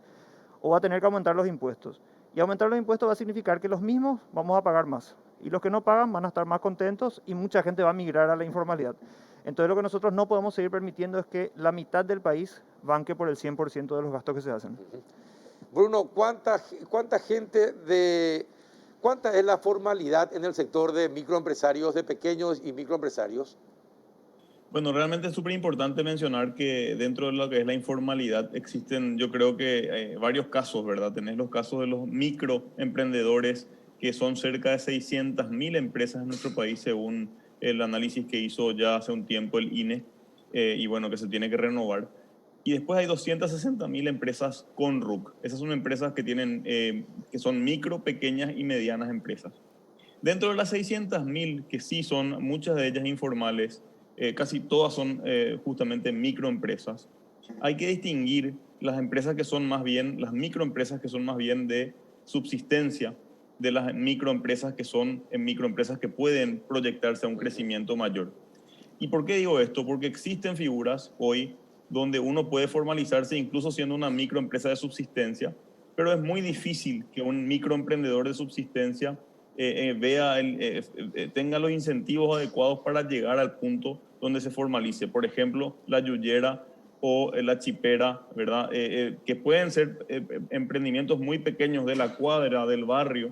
o va a tener que aumentar los impuestos. Y aumentar los impuestos va a significar que los mismos vamos a pagar más. Y los que no pagan van a estar más contentos y mucha gente va a migrar a la informalidad. Entonces lo que nosotros no podemos seguir permitiendo es que la mitad del país banque por el 100% de los gastos que se hacen. Bruno, ¿cuánta es la formalidad en el sector de microempresarios, de pequeños y microempresarios? Bueno, realmente es súper importante mencionar que dentro de lo que es la informalidad existen, yo creo que varios casos, ¿verdad? Tenés los casos de los microemprendedores, que son cerca de 600.000 empresas en nuestro país, según el análisis que hizo ya hace un tiempo el INE, y bueno, que se tiene que renovar. Y después hay 260.000 empresas con RUC. Esas son empresas que que son micro, pequeñas y medianas empresas. Dentro de las 600.000, que sí son muchas de ellas informales, casi todas son justamente microempresas. Hay que distinguir las empresas que son más bien, las microempresas que son más bien de subsistencia, de las microempresas que son microempresas que pueden proyectarse a un crecimiento mayor. ¿Y por qué digo esto? Porque existen figuras hoy donde uno puede formalizarse incluso siendo una microempresa de subsistencia, pero es muy difícil que un microemprendedor de subsistencia tenga los incentivos adecuados para llegar al punto donde se formalice. Por ejemplo, la yuyera o la chipera, ¿verdad? Que pueden ser emprendimientos muy pequeños de la cuadra, del barrio.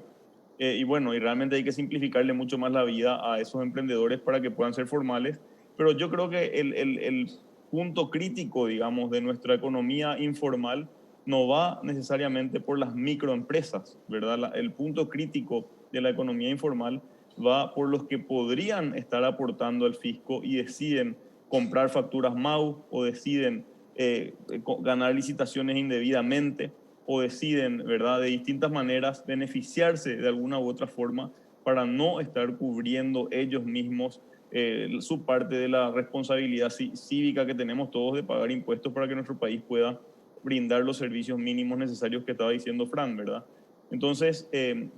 Y bueno, y realmente hay que simplificarle mucho más la vida a esos emprendedores para que puedan ser formales. Pero yo creo que el punto crítico, digamos, de nuestra economía informal no va necesariamente por las microempresas, ¿verdad? El punto crítico de la economía informal va por los que podrían estar aportando al fisco y deciden comprar facturas MAU o deciden ganar licitaciones indebidamente o deciden, ¿verdad?, de distintas maneras beneficiarse de alguna u otra forma para no estar cubriendo ellos mismos su parte de la responsabilidad cívica que tenemos todos de pagar impuestos para que nuestro país pueda brindar los servicios mínimos necesarios que estaba diciendo Fran, ¿verdad? Entonces,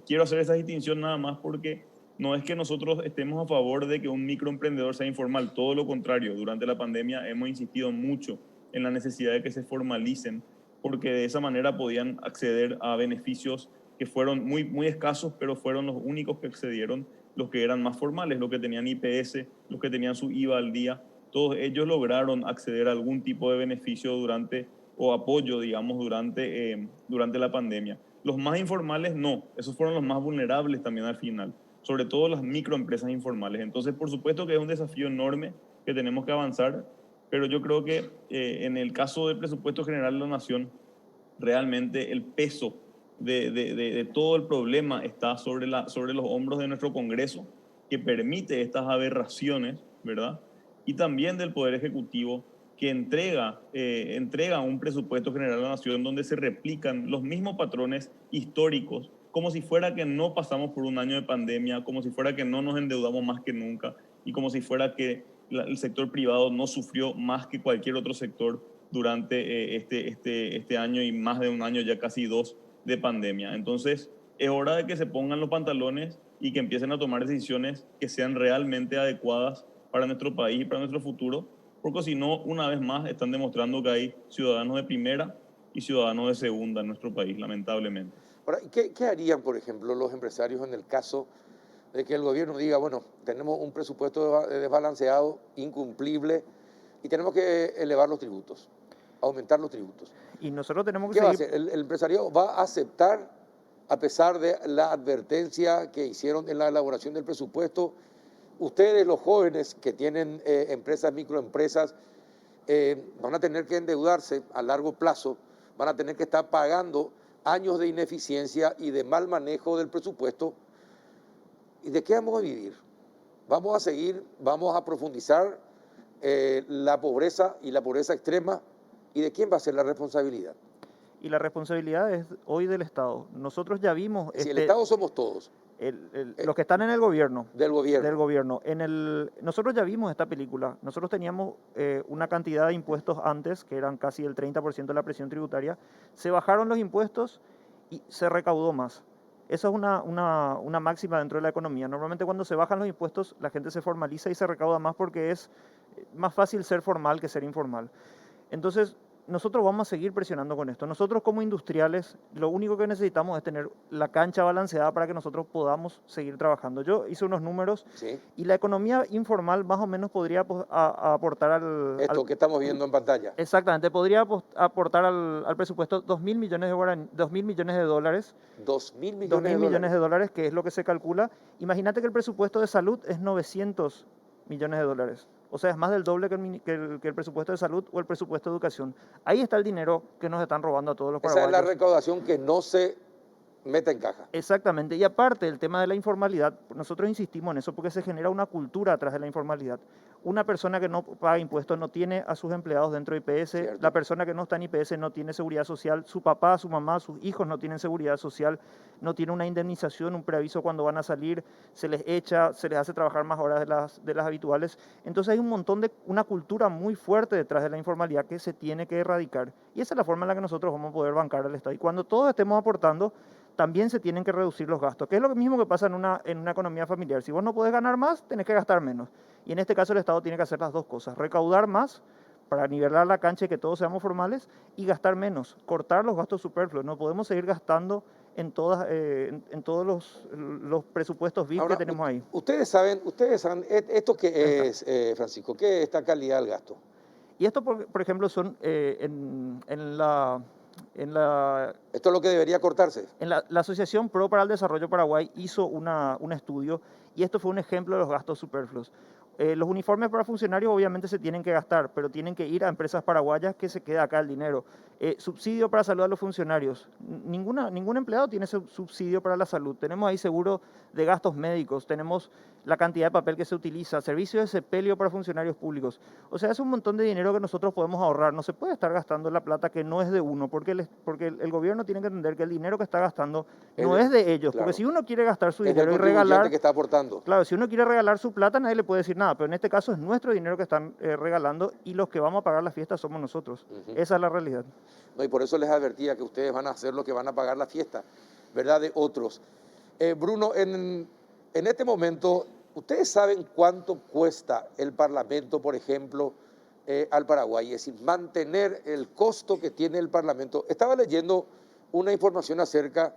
quiero hacer esa distinción nada más porque no es que nosotros estemos a favor de que un microemprendedor sea informal, todo lo contrario. Durante la pandemia hemos insistido mucho en la necesidad de que se formalicen, porque de esa manera podían acceder a beneficios que fueron muy, muy escasos, pero fueron los únicos que accedieron, los que eran más formales, los que tenían IPS, los que tenían su IVA al día. Todos ellos lograron acceder a algún tipo de beneficio durante, o apoyo, digamos, durante la pandemia. Los más informales no, esos fueron los más vulnerables también al final, sobre todo las microempresas informales. Entonces, por supuesto que es un desafío enorme que tenemos que avanzar, pero yo creo que en el caso del presupuesto general de la Nación, realmente el peso de todo el problema está sobre los hombros de nuestro Congreso, que permite estas aberraciones, ¿verdad? Y también del Poder Ejecutivo, que entrega un presupuesto general de la Nación donde se replican los mismos patrones históricos, como si fuera que no pasamos por un año de pandemia, como si fuera que no nos endeudamos más que nunca y como si fuera que el sector privado no sufrió más que cualquier otro sector durante este año y más de un año, ya casi 2, de pandemia. Entonces, es hora de que se pongan los pantalones y que empiecen a tomar decisiones que sean realmente adecuadas para nuestro país y para nuestro futuro, porque si no, una vez más, están demostrando que hay ciudadanos de primera y ciudadanos de segunda en nuestro país, lamentablemente. Ahora, ¿qué harían, por ejemplo, los empresarios en el caso de que el gobierno diga, bueno, tenemos un presupuesto desbalanceado, incumplible, y tenemos que elevar los tributos, aumentar los tributos? Y nosotros tenemos que ¿Qué va a seguir... hacer? ¿El empresario va a aceptar, a pesar de la advertencia que hicieron en la elaboración del presupuesto? Ustedes, los jóvenes que tienen empresas, microempresas, van a tener que endeudarse a largo plazo, van a tener que estar pagando años de ineficiencia y de mal manejo del presupuesto. ¿Y de qué vamos a vivir? ¿Vamos a seguir, vamos a profundizar la pobreza y la pobreza extrema? ¿Y de quién va a ser la responsabilidad? Y la responsabilidad es hoy del Estado. Nosotros ya vimos... Si el Estado somos todos. Los que están en el gobierno. Del gobierno. Del gobierno. Nosotros ya vimos esta película. Nosotros teníamos una cantidad de impuestos antes, que eran casi el 30% de la presión tributaria. Se bajaron los impuestos y se recaudó más. Esa es una máxima dentro de la economía. Normalmente cuando se bajan los impuestos, la gente se formaliza y se recauda más porque es más fácil ser formal que ser informal. Entonces, nosotros vamos a seguir presionando con esto. Nosotros como industriales, lo único que necesitamos es tener la cancha balanceada para que nosotros podamos seguir trabajando. Yo hice unos números y la economía informal más o menos podría aportar al... Esto que estamos viendo en pantalla. Exactamente, podría aportar al presupuesto 2.000 millones de dólares. 2.000 millones de dólares. 2.000 millones de dólares, que es lo que se calcula. Imagínate que el presupuesto de salud es 900 millones de dólares. O sea, es más del doble que el presupuesto de salud o el presupuesto de educación. Ahí está el dinero que nos están robando a todos los paraguayos. Esa es la recaudación que no se mete en caja. Exactamente. Y aparte, el tema de la informalidad, nosotros insistimos en eso porque se genera una cultura atrás de la informalidad. Una persona que no paga impuestos no tiene a sus empleados dentro de IPS. Cierto. La persona que no está en IPS no tiene seguridad social. Su papá, su mamá, sus hijos no tienen seguridad social. No tiene una indemnización, un preaviso cuando van a salir. Se les echa, se les hace trabajar más horas de las habituales. Entonces hay un montón de, una cultura muy fuerte detrás de la informalidad que se tiene que erradicar. Y esa es la forma en la que nosotros vamos a poder bancar al Estado. Y cuando todos estemos aportando, también se tienen que reducir los gastos, que es lo mismo que pasa en una economía familiar. Si vos no podés ganar más, tenés que gastar menos. Y en este caso el Estado tiene que hacer las dos cosas, recaudar más para nivelar la cancha y que todos seamos formales y gastar menos, cortar los gastos superfluos. No podemos seguir gastando en todos los presupuestos VIP que tenemos ahí. Ustedes saben, ¿esto qué es, Francisco? ¿Qué es esta calidad del gasto? Y esto, por ejemplo, son Esto es lo que debería cortarse. La Asociación Pro para el Desarrollo Paraguay hizo un estudio y esto fue un ejemplo de los gastos superfluos. Los uniformes para funcionarios obviamente se tienen que gastar, pero tienen que ir a empresas paraguayas que se quede acá el dinero. Subsidio para salud a los funcionarios. Ningún empleado tiene subsidio para la salud. Tenemos ahí seguro de gastos médicos, tenemos la cantidad de papel que se utiliza, servicio de sepelio para funcionarios públicos. O sea, es un montón de dinero que nosotros podemos ahorrar. No se puede estar gastando la plata que no es de uno, porque el gobierno tiene que entender que el dinero que está gastando no es de ellos. Claro. Porque si uno quiere gastar su dinero y regalar... que está aportando. Claro, si uno quiere regalar su plata, nadie le puede decir nada. nada, pero en este caso es nuestro dinero que están regalando y los que vamos a pagar la fiesta somos nosotros. Esa es la realidad. No, y por eso les advertía que ustedes van a hacer lo que van a pagar la fiesta, ¿verdad? De otros. Bruno, en este momento, ¿ustedes saben cuánto cuesta el Parlamento, por ejemplo, al Paraguay? Es decir, mantener el costo que tiene el Parlamento. Estaba leyendo una información acerca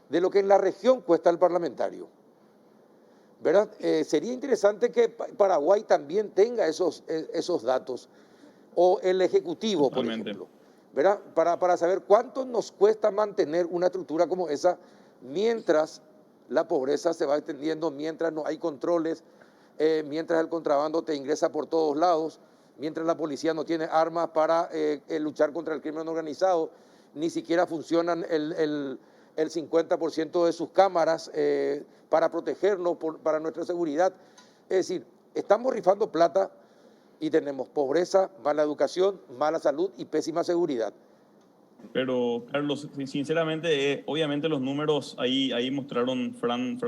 de lo que en la región cuesta el parlamentario, ¿verdad? Sería interesante que Paraguay también tenga esos datos, o el Ejecutivo, Totalmente. por ejemplo, ¿verdad? Para saber cuánto nos cuesta mantener una estructura como esa mientras la pobreza se va extendiendo, mientras no hay controles, mientras el contrabando te ingresa por todos lados, mientras la policía no tiene armas para luchar contra el crimen organizado, ni siquiera funcionan el 50% de sus cámaras para protegernos, para nuestra seguridad. Es decir, estamos rifando plata y tenemos pobreza, mala educación, mala salud y pésima seguridad. Pero, Carlos, sinceramente, obviamente los números ahí mostraron, Fran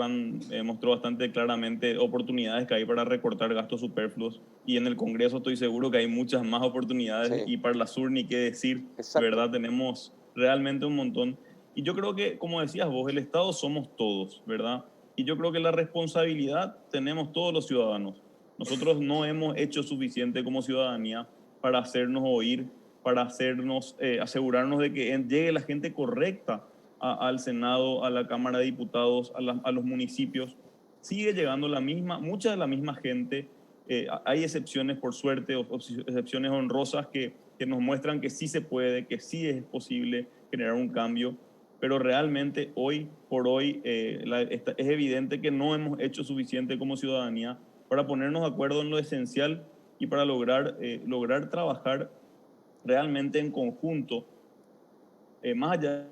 mostró bastante claramente oportunidades que hay para recortar gastos superfluos. Y en el Congreso estoy seguro que hay muchas más oportunidades. Sí. Y para la Sur ni qué decir, Exacto. ¿verdad? Tenemos realmente un montón. Y yo creo que, como decías vos, el Estado somos todos, ¿verdad? Y yo creo que la responsabilidad tenemos todos los ciudadanos. Nosotros no hemos hecho suficiente como ciudadanía para hacernos oír, para asegurarnos de que llegue la gente correcta al Senado, a la Cámara de Diputados, a los municipios. Sigue llegando mucha de la misma gente. Hay excepciones, por suerte, excepciones honrosas que nos muestran que sí se puede, que sí es posible generar un cambio, pero realmente hoy por hoy es evidente que no hemos hecho suficiente como ciudadanía para ponernos de acuerdo en lo esencial y para lograr trabajar realmente en conjunto, más allá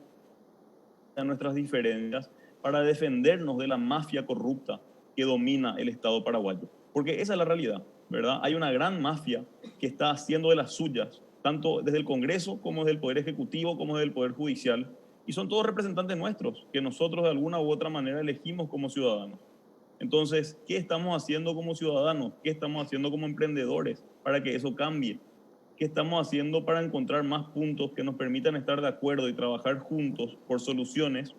de nuestras diferencias, para defendernos de la mafia corrupta que domina el Estado paraguayo. Porque esa es la realidad, ¿verdad? Hay una gran mafia que está haciendo de las suyas, tanto desde el Congreso como desde el Poder Ejecutivo, como desde el Poder Judicial, y son todos representantes nuestros, que nosotros de alguna u otra manera elegimos como ciudadanos. Entonces, ¿qué estamos haciendo como ciudadanos? ¿Qué estamos haciendo como emprendedores para que eso cambie? ¿Qué estamos haciendo para encontrar más puntos que nos permitan estar de acuerdo y trabajar juntos por soluciones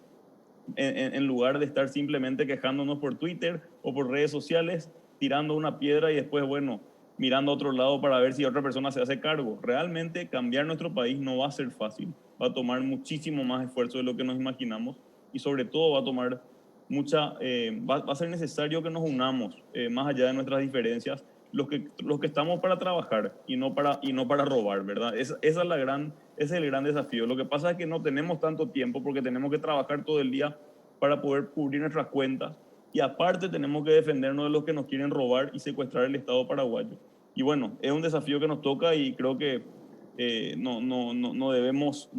en lugar de estar simplemente quejándonos por Twitter o por redes sociales, tirando una piedra y después, bueno, mirando a otro lado para ver si otra persona se hace cargo? Realmente cambiar nuestro país no va a ser fácil, va a tomar muchísimo más esfuerzo de lo que nos imaginamos y sobre todo va a tomar va a ser necesario que nos unamos más allá de nuestras diferencias, los que estamos para trabajar y no para robar, ¿verdad? Ese es el gran desafío. Lo que pasa es que no tenemos tanto tiempo porque tenemos que trabajar todo el día para poder cubrir nuestras cuentas y aparte tenemos que defendernos de los que nos quieren robar y secuestrar el Estado paraguayo. Y bueno, es un desafío que nos toca y creo que no debemos,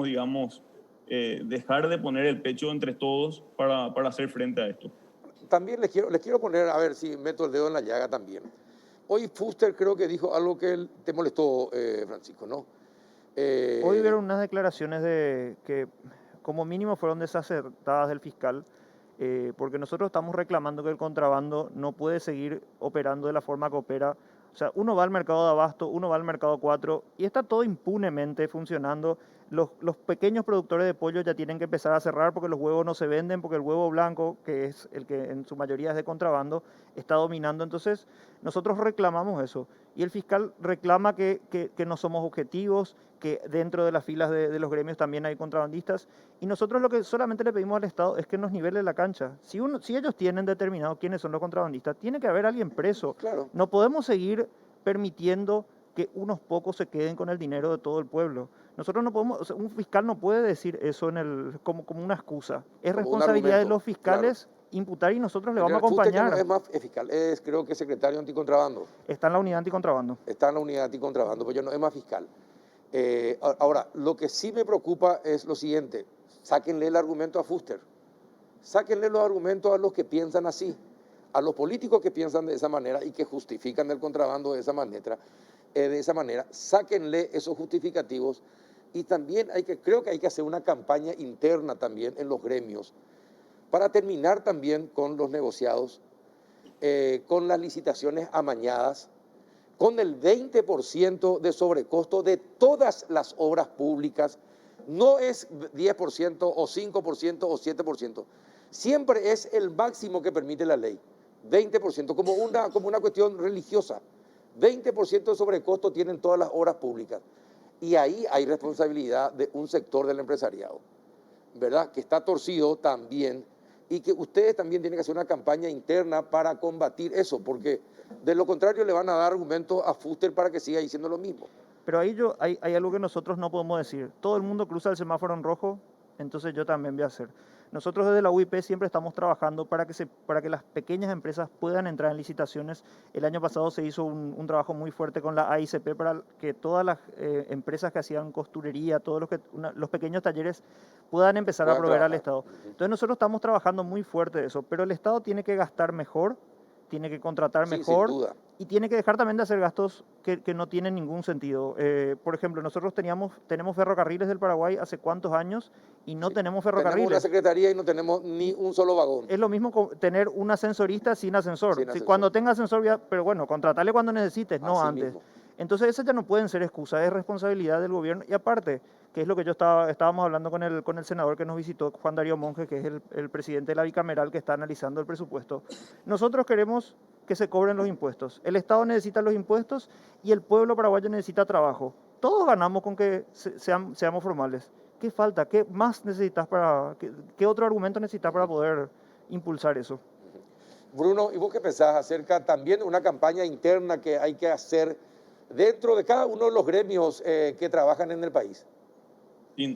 digamos, dejar de poner el pecho entre todos para hacer frente a esto. También les quiero poner, a ver si meto el dedo en la llaga también. Hoy Fuster creo que dijo algo que te molestó, Francisco, ¿no? Hoy hubieron unas declaraciones que como mínimo fueron desacertadas del fiscal, porque nosotros estamos reclamando que el contrabando no puede seguir operando de la forma que opera. O sea, uno va al mercado de abasto, uno va al mercado 4 y está todo impunemente funcionando. Los pequeños productores de pollo ya tienen que empezar a cerrar porque los huevos no se venden, porque el huevo blanco, que es el que en su mayoría es de contrabando, está dominando. Entonces, nosotros reclamamos eso. Y el fiscal reclama que no somos objetivos, que dentro de las filas de los gremios también hay contrabandistas. Y nosotros lo que solamente le pedimos al Estado es que nos nivele la cancha. Si ellos tienen determinado quiénes son los contrabandistas, tiene que haber alguien preso. Claro. No podemos seguir permitiendo que unos pocos se queden con el dinero de todo el pueblo. Nosotros no podemos, o sea, un fiscal no puede decir eso como una excusa. Es Como un responsabilidad de argumento, los fiscales imputar y nosotros le El vamos a Fuster, que acompañar. no es más fiscal, es creo que secretario anticontrabando. Está en la unidad anticontrabando. Está en la unidad anticontrabando, pero yo no es más fiscal. Ahora, lo que sí me preocupa es lo siguiente: sáquenle el argumento a Fuster, sáquenle los argumentos a los que piensan así, a los políticos que piensan de esa manera y que justifican el contrabando de esa manera, sáquenle esos justificativos. Y también creo que hay que hacer una campaña interna también en los gremios para terminar también con los negociados con las licitaciones amañadas, con el 20% de sobrecosto de todas las obras públicas. No es 10% o 5% o 7%. Siempre es el máximo que permite la ley. 20%, como una cuestión religiosa. 20% de sobrecosto tienen todas las obras públicas. Y ahí hay responsabilidad de un sector del empresariado, ¿verdad? Que está torcido también y que ustedes también tienen que hacer una campaña interna para combatir eso, porque de lo contrario le van a dar argumentos a Fuster para que siga diciendo lo mismo. Pero ahí hay algo que nosotros no podemos decir. Todo el mundo cruza el semáforo en rojo, entonces yo también voy a hacer. Nosotros desde la UIP siempre estamos trabajando para que las pequeñas empresas puedan entrar en licitaciones. El año pasado se hizo un trabajo muy fuerte con la AICP para que todas las empresas que hacían costurería, los pequeños talleres puedan empezar a proveer al Estado. Entonces nosotros estamos trabajando muy fuerte de eso, pero el Estado tiene que gastar mejor, tiene que contratar mejor, sin duda, y tiene que dejar también de hacer gastos que no tienen ningún sentido. Por ejemplo, nosotros tenemos ferrocarriles del Paraguay hace cuántos años y no tenemos ferrocarriles. Tenemos una secretaría y no tenemos ni un solo vagón. Es lo mismo tener un ascensorista sin ascensor. Sin ascensor. Cuando tenga ascensor, pero bueno, contratarle cuando necesites, no Así antes. mismo. Entonces esas ya no pueden ser excusas, es responsabilidad del gobierno. Y aparte, que es lo que estábamos hablando con el senador que nos visitó, Juan Darío Monge, que es el presidente de la bicameral que está analizando el presupuesto. Nosotros queremos que se cobren los impuestos. El Estado necesita los impuestos y el pueblo paraguayo necesita trabajo. Todos ganamos con que seamos formales. ¿Qué falta? ¿Qué más necesitas qué otro argumento necesitas para poder impulsar eso? Bruno, ¿y vos qué pensás acerca también de una campaña interna que hay que hacer dentro de cada uno de los gremios que trabajan en el país?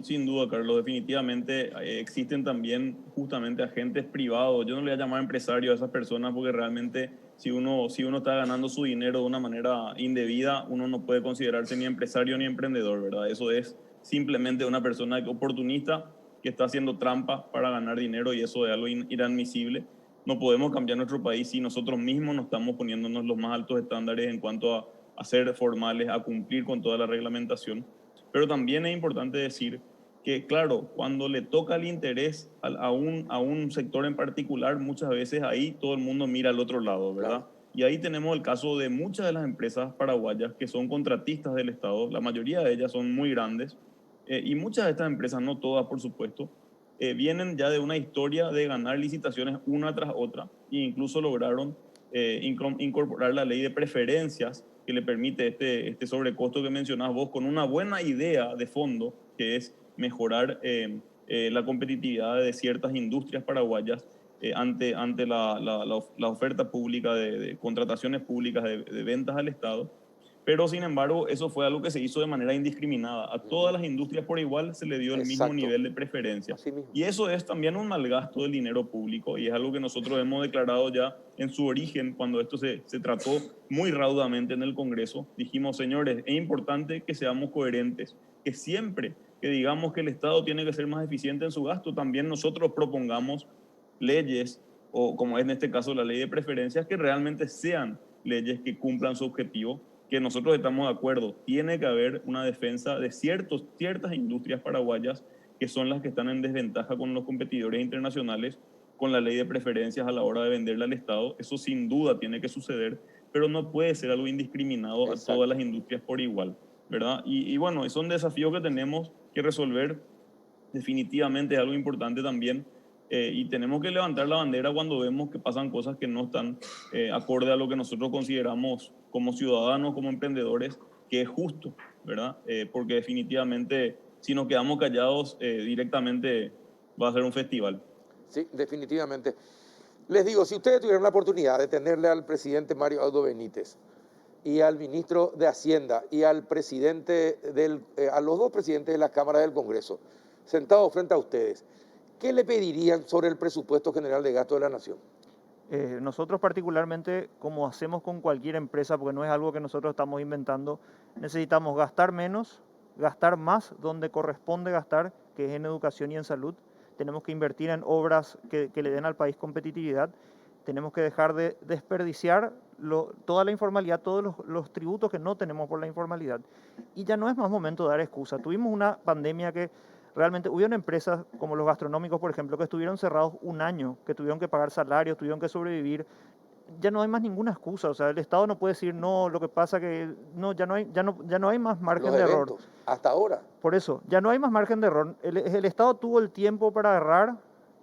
Sin duda, Carlos, definitivamente existen también justamente agentes privados. Yo no le voy a llamar empresario a esas personas porque realmente si uno está ganando su dinero de una manera indebida, uno no puede considerarse ni empresario ni emprendedor, ¿verdad? Eso es simplemente una persona oportunista que está haciendo trampa para ganar dinero y eso es algo inadmisible. No podemos cambiar nuestro país si nosotros mismos no estamos poniéndonos los más altos estándares en cuanto a ser formales, a cumplir con toda la reglamentación. Pero también es importante decir que, claro, cuando le toca el interés a un sector en particular, muchas veces ahí todo el mundo mira al otro lado, ¿verdad? Claro. Y ahí tenemos el caso de muchas de las empresas paraguayas que son contratistas del Estado, la mayoría de ellas son muy grandes, y muchas de estas empresas, no todas por supuesto, vienen ya de una historia de ganar licitaciones una tras otra e incluso lograron incorporar la ley de preferencias que le permite este sobrecosto que mencionás vos con una buena idea de fondo, que es mejorar la competitividad de ciertas industrias paraguayas ante la oferta pública de contrataciones públicas de ventas al Estado. Pero, sin embargo, eso fue algo que se hizo de manera indiscriminada. A todas las industrias por igual se le dio el mismo nivel de preferencia. Y eso es también un mal gasto del dinero público y es algo que nosotros hemos declarado ya en su origen cuando esto se trató muy raudamente en el Congreso. Dijimos, señores, es importante que seamos coherentes, que siempre que digamos que el Estado tiene que ser más eficiente en su gasto, también nosotros propongamos leyes, o como es en este caso la ley de preferencias, que realmente sean leyes que cumplan su objetivo, que nosotros estamos de acuerdo, tiene que haber una defensa de ciertas industrias paraguayas que son las que están en desventaja con los competidores internacionales con la ley de preferencias a la hora de venderle al Estado. Eso sin duda tiene que suceder, pero no puede ser algo indiscriminado a todas las industrias por igual, ¿verdad? Y bueno, son desafíos que tenemos que resolver. Definitivamente es algo importante también. Y tenemos que levantar la bandera cuando vemos que pasan cosas que no están acorde a lo que nosotros consideramos como ciudadanos, como emprendedores, que es justo, ¿verdad? Porque definitivamente si nos quedamos callados directamente va a ser un festival. Sí, definitivamente. Les digo, si ustedes tuvieran la oportunidad de tenerle al presidente Mario Aldo Benítez y al ministro de Hacienda y al presidente a los dos presidentes de las cámaras del Congreso sentados frente a ustedes, ¿qué le pedirían sobre el presupuesto general de gasto de la Nación? Nosotros particularmente, como hacemos con cualquier empresa, porque no es algo que nosotros estamos inventando, necesitamos gastar menos, gastar más donde corresponde gastar, que es en educación y en salud. Tenemos que invertir en obras que le den al país competitividad. Tenemos que dejar de desperdiciar toda la informalidad, todos los tributos que no tenemos por la informalidad. Y ya no es más momento de dar excusa. Tuvimos una pandemia que realmente hubieron empresas como los gastronómicos, por ejemplo, que estuvieron cerrados un año, que tuvieron que pagar salarios, tuvieron que sobrevivir. ya no hay más ninguna excusa. O sea, el Estado no puede decir, no, lo que pasa que no, ya no hay más margen Los de error. eventos, hasta ahora. Por eso, ya no hay más margen de error. El Estado tuvo el tiempo para agarrar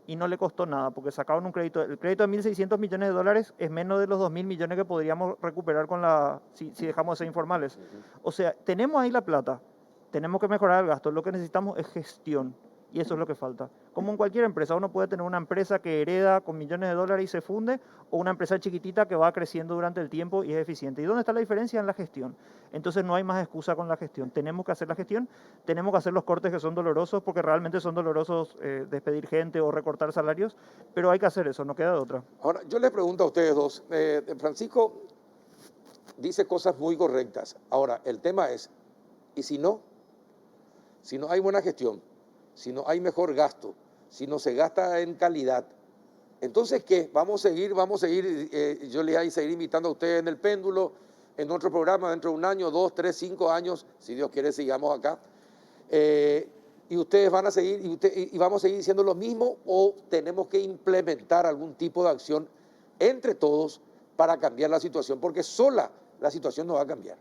y no le costó nada, porque sacaron un crédito. El crédito de 1.600 millones de dólares es menos de los 2.000 millones que podríamos recuperar con si dejamos de ser informales. O sea, tenemos ahí la plata, tenemos que mejorar el gasto. Lo que necesitamos es gestión. Y eso es lo que falta. Como en cualquier empresa, uno puede tener una empresa que hereda con millones de dólares y se funde, o una empresa chiquitita que va creciendo durante el tiempo y es eficiente. ¿Y dónde está la diferencia? En la gestión. Entonces no hay más excusa con la gestión. Tenemos que hacer la gestión, tenemos que hacer los cortes que son dolorosos, porque realmente son dolorosos despedir gente o recortar salarios, pero hay que hacer eso, no queda de otra. Ahora, yo les pregunto a ustedes dos, Francisco dice cosas muy correctas. Ahora, el tema es, ¿y si no? Si no hay buena gestión, si no hay mejor gasto, si no se gasta en calidad, entonces, ¿qué? Vamos a seguir, yo les voy a seguir invitando a ustedes en el péndulo, en otro programa dentro de 1 año, 2, 3, 5 años, si Dios quiere, sigamos acá. Y ustedes van a seguir, y vamos a seguir diciendo lo mismo, o tenemos que implementar algún tipo de acción entre todos para cambiar la situación, porque sola la situación no va a cambiar.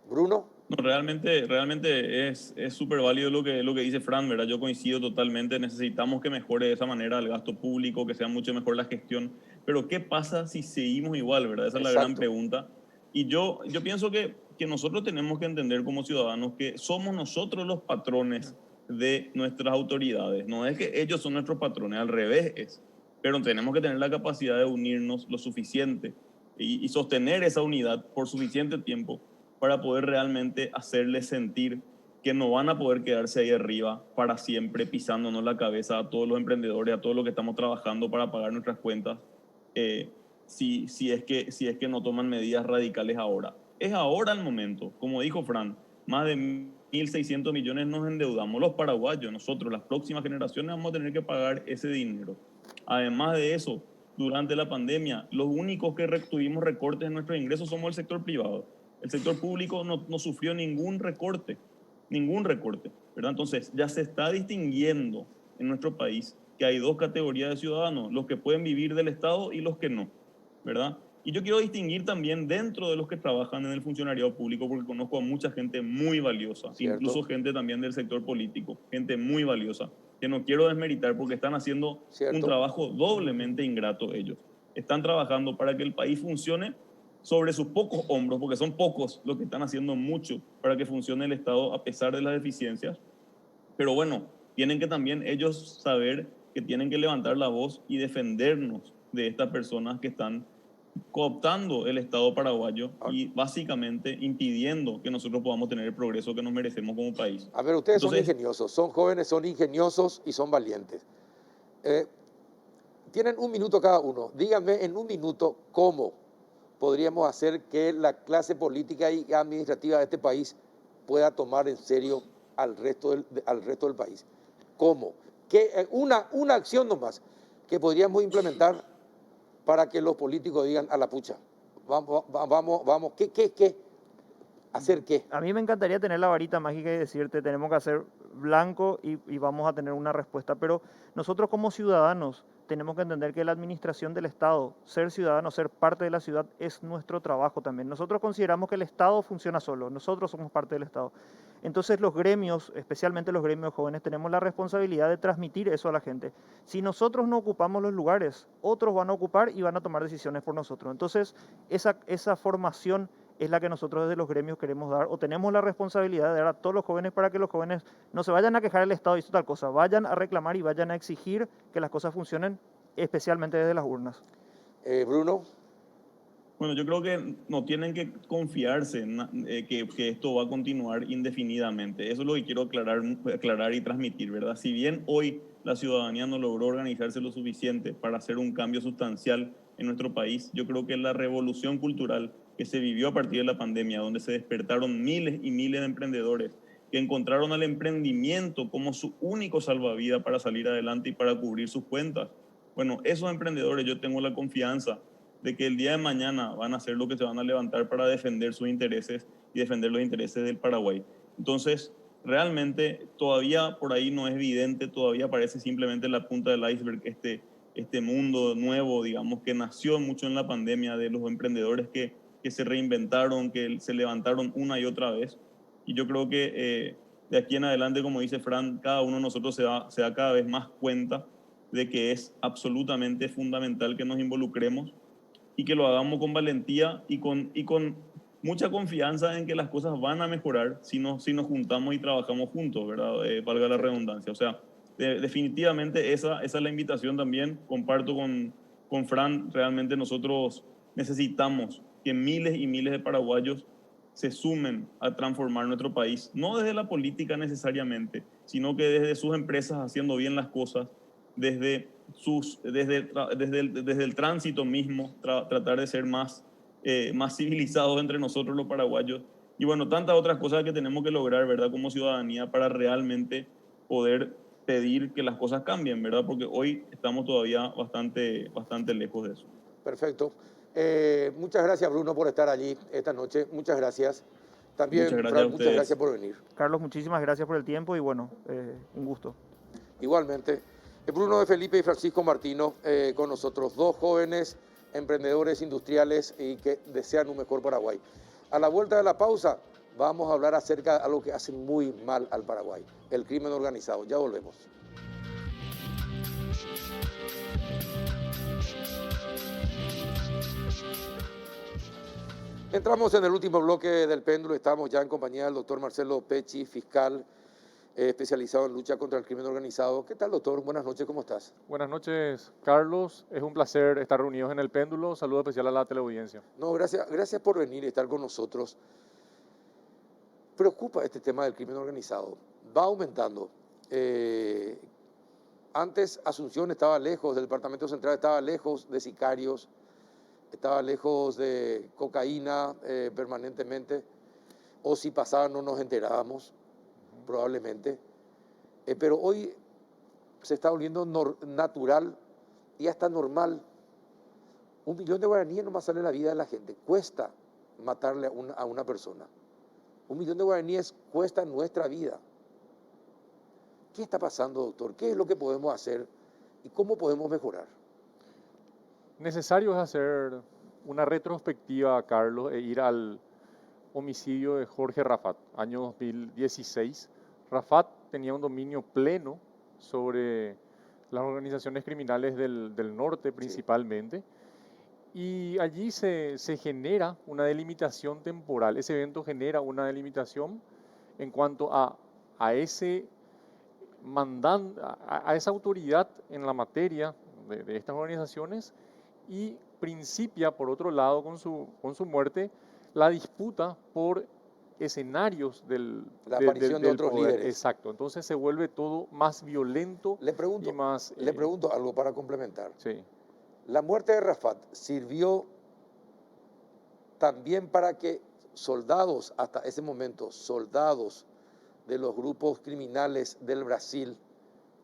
Bruno. No, realmente es súper válido lo que dice Fran, ¿verdad? Yo coincido totalmente, necesitamos que mejore de esa manera el gasto público, que sea mucho mejor la gestión, pero ¿qué pasa si seguimos igual, verdad? Esa es la gran pregunta. Y yo pienso que nosotros tenemos que entender como ciudadanos que somos nosotros los patrones de nuestras autoridades, no es que ellos son nuestros patrones, al revés es, pero tenemos que tener la capacidad de unirnos lo suficiente y sostener esa unidad por suficiente tiempo para poder realmente hacerles sentir que no van a poder quedarse ahí arriba para siempre pisándonos la cabeza a todos los emprendedores, a todos los que estamos trabajando para pagar nuestras cuentas, si es que no toman medidas radicales ahora. Es ahora el momento, como dijo Fran, más de 1.600 millones nos endeudamos los paraguayos, nosotros, las próximas generaciones vamos a tener que pagar ese dinero. Además de eso, durante la pandemia, los únicos que tuvimos recortes en nuestros ingresos somos el sector privado. El sector público no sufrió ningún recorte, ¿verdad? Entonces, ya se está distinguiendo en nuestro país que hay 2 categorías de ciudadanos, los que pueden vivir del Estado y los que no, ¿verdad? Y yo quiero distinguir también dentro de los que trabajan en el funcionariado público, porque conozco a mucha gente muy valiosa, ¿cierto? Incluso gente también del sector político, gente muy valiosa, que no quiero desmeritar porque están haciendo un trabajo doblemente ingrato ellos. Están trabajando para que el país funcione sobre sus pocos hombros, porque son pocos los que están haciendo mucho para que funcione el Estado a pesar de las deficiencias. Pero bueno, tienen que también ellos saber que tienen que levantar la voz y defendernos de estas personas que están cooptando el Estado paraguayo y básicamente impidiendo que nosotros podamos tener el progreso que nos merecemos como país. A ver, ustedes son ingeniosos, son jóvenes, son ingeniosos y son valientes. Tienen 1 minuto cada uno. Díganme en 1 minuto cómo podríamos hacer que la clase política y administrativa de este país pueda tomar en serio al resto del país. ¿Cómo? Una acción nomás que podríamos implementar para que los políticos digan a la pucha, vamos, ¿qué? ¿Hacer qué? A mí me encantaría tener la varita mágica y decirte, tenemos que hacer blanco y vamos a tener una respuesta, pero nosotros como ciudadanos tenemos que entender que la administración del Estado, ser ciudadano, ser parte de la ciudad, es nuestro trabajo también. Nosotros consideramos que el Estado funciona solo, nosotros somos parte del Estado. Entonces los gremios, especialmente los gremios jóvenes, tenemos la responsabilidad de transmitir eso a la gente. Si nosotros no ocupamos los lugares, otros van a ocupar y van a tomar decisiones por nosotros. Entonces esa formación es la que nosotros desde los gremios queremos dar, o tenemos la responsabilidad de dar a todos los jóvenes para que los jóvenes no se vayan a quejar del Estado y tal cosa, vayan a reclamar y vayan a exigir que las cosas funcionen, especialmente desde las urnas. Bruno. Bueno, yo creo que no tienen que confiarse en que esto va a continuar indefinidamente. Eso es lo que quiero aclarar y transmitir, ¿verdad? Si bien hoy la ciudadanía no logró organizarse lo suficiente para hacer un cambio sustancial en nuestro país, yo creo que la revolución cultural que se vivió a partir de la pandemia, donde se despertaron miles y miles de emprendedores que encontraron al emprendimiento como su único salvavidas para salir adelante y para cubrir sus cuentas. Bueno, esos emprendedores yo tengo la confianza de que el día de mañana van a hacer lo que se van a levantar para defender sus intereses y defender los intereses del Paraguay. Entonces, realmente todavía por ahí no es evidente, todavía parece simplemente la punta del iceberg este mundo nuevo, digamos, que nació mucho en la pandemia, de los emprendedores que se reinventaron, que se levantaron una y otra vez. Y yo creo que de aquí en adelante, como dice Fran, cada uno de nosotros se da cada vez más cuenta de que es absolutamente fundamental que nos involucremos y que lo hagamos con valentía y con mucha confianza en que las cosas van a mejorar si nos juntamos y trabajamos juntos, ¿verdad? Valga la redundancia. O sea, definitivamente esa es la invitación también. Comparto con Fran, realmente nosotros necesitamos que miles y miles de paraguayos se sumen a transformar nuestro país, no desde la política necesariamente, sino que desde sus empresas haciendo bien las cosas, desde el tránsito mismo, tratar de ser más civilizados entre nosotros los paraguayos. Y bueno, tantas otras cosas que tenemos que lograr, ¿verdad? Como ciudadanía para realmente poder pedir que las cosas cambien, ¿verdad? Porque hoy estamos todavía bastante lejos de eso. Perfecto. Muchas gracias, Bruno, por estar allí esta noche. Muchas gracias. También, Muchas gracias Fran, a muchas ustedes. gracias por venir. Carlos, muchísimas gracias por el tiempo y bueno, un gusto. Igualmente. Bruno de Felipe y Francisco Martino con nosotros, dos jóvenes emprendedores industriales y que desean un mejor Paraguay. A la vuelta de la pausa vamos a hablar acerca de algo que hace muy mal al Paraguay, el crimen organizado. Ya volvemos. Entramos en el último bloque del péndulo. Estamos ya en compañía del doctor Marcelo Pecci, fiscal especializado en lucha contra el crimen organizado. ¿Qué tal, doctor? Buenas noches, ¿cómo estás? Buenas noches, Carlos. Es un placer estar reunidos en el péndulo. Saludo especial a la teleaudiencia. No, gracias por venir y estar con nosotros. Preocupa este tema del crimen organizado. Va aumentando. Antes Asunción estaba lejos, del Departamento Central estaba lejos de sicarios, estaba lejos de cocaína permanentemente, o si pasaba no nos enterábamos, probablemente. Pero hoy se está volviendo natural y hasta normal. 1 millón de guaraníes nomás sale la vida de la gente. Cuesta matarle a una persona. 1 millón de guaraníes cuesta nuestra vida. ¿Qué está pasando, doctor? ¿Qué es lo que podemos hacer y cómo podemos mejorar? Necesario es hacer una retrospectiva, Carlos, e ir al homicidio de Jorge Rafat, año 2016. Rafat tenía un dominio pleno sobre las organizaciones criminales del norte principalmente, y allí se genera una delimitación temporal. Ese evento genera una delimitación en cuanto a ese a esa autoridad en la materia de estas organizaciones, y principia, por otro lado, con su muerte, la disputa por escenarios la aparición de del otros poder. líderes. Exacto, entonces se vuelve todo más violento y más... Le pregunto algo para complementar. Sí. La muerte de Rafat sirvió también para que soldados, hasta ese momento, soldados de los grupos criminales del Brasil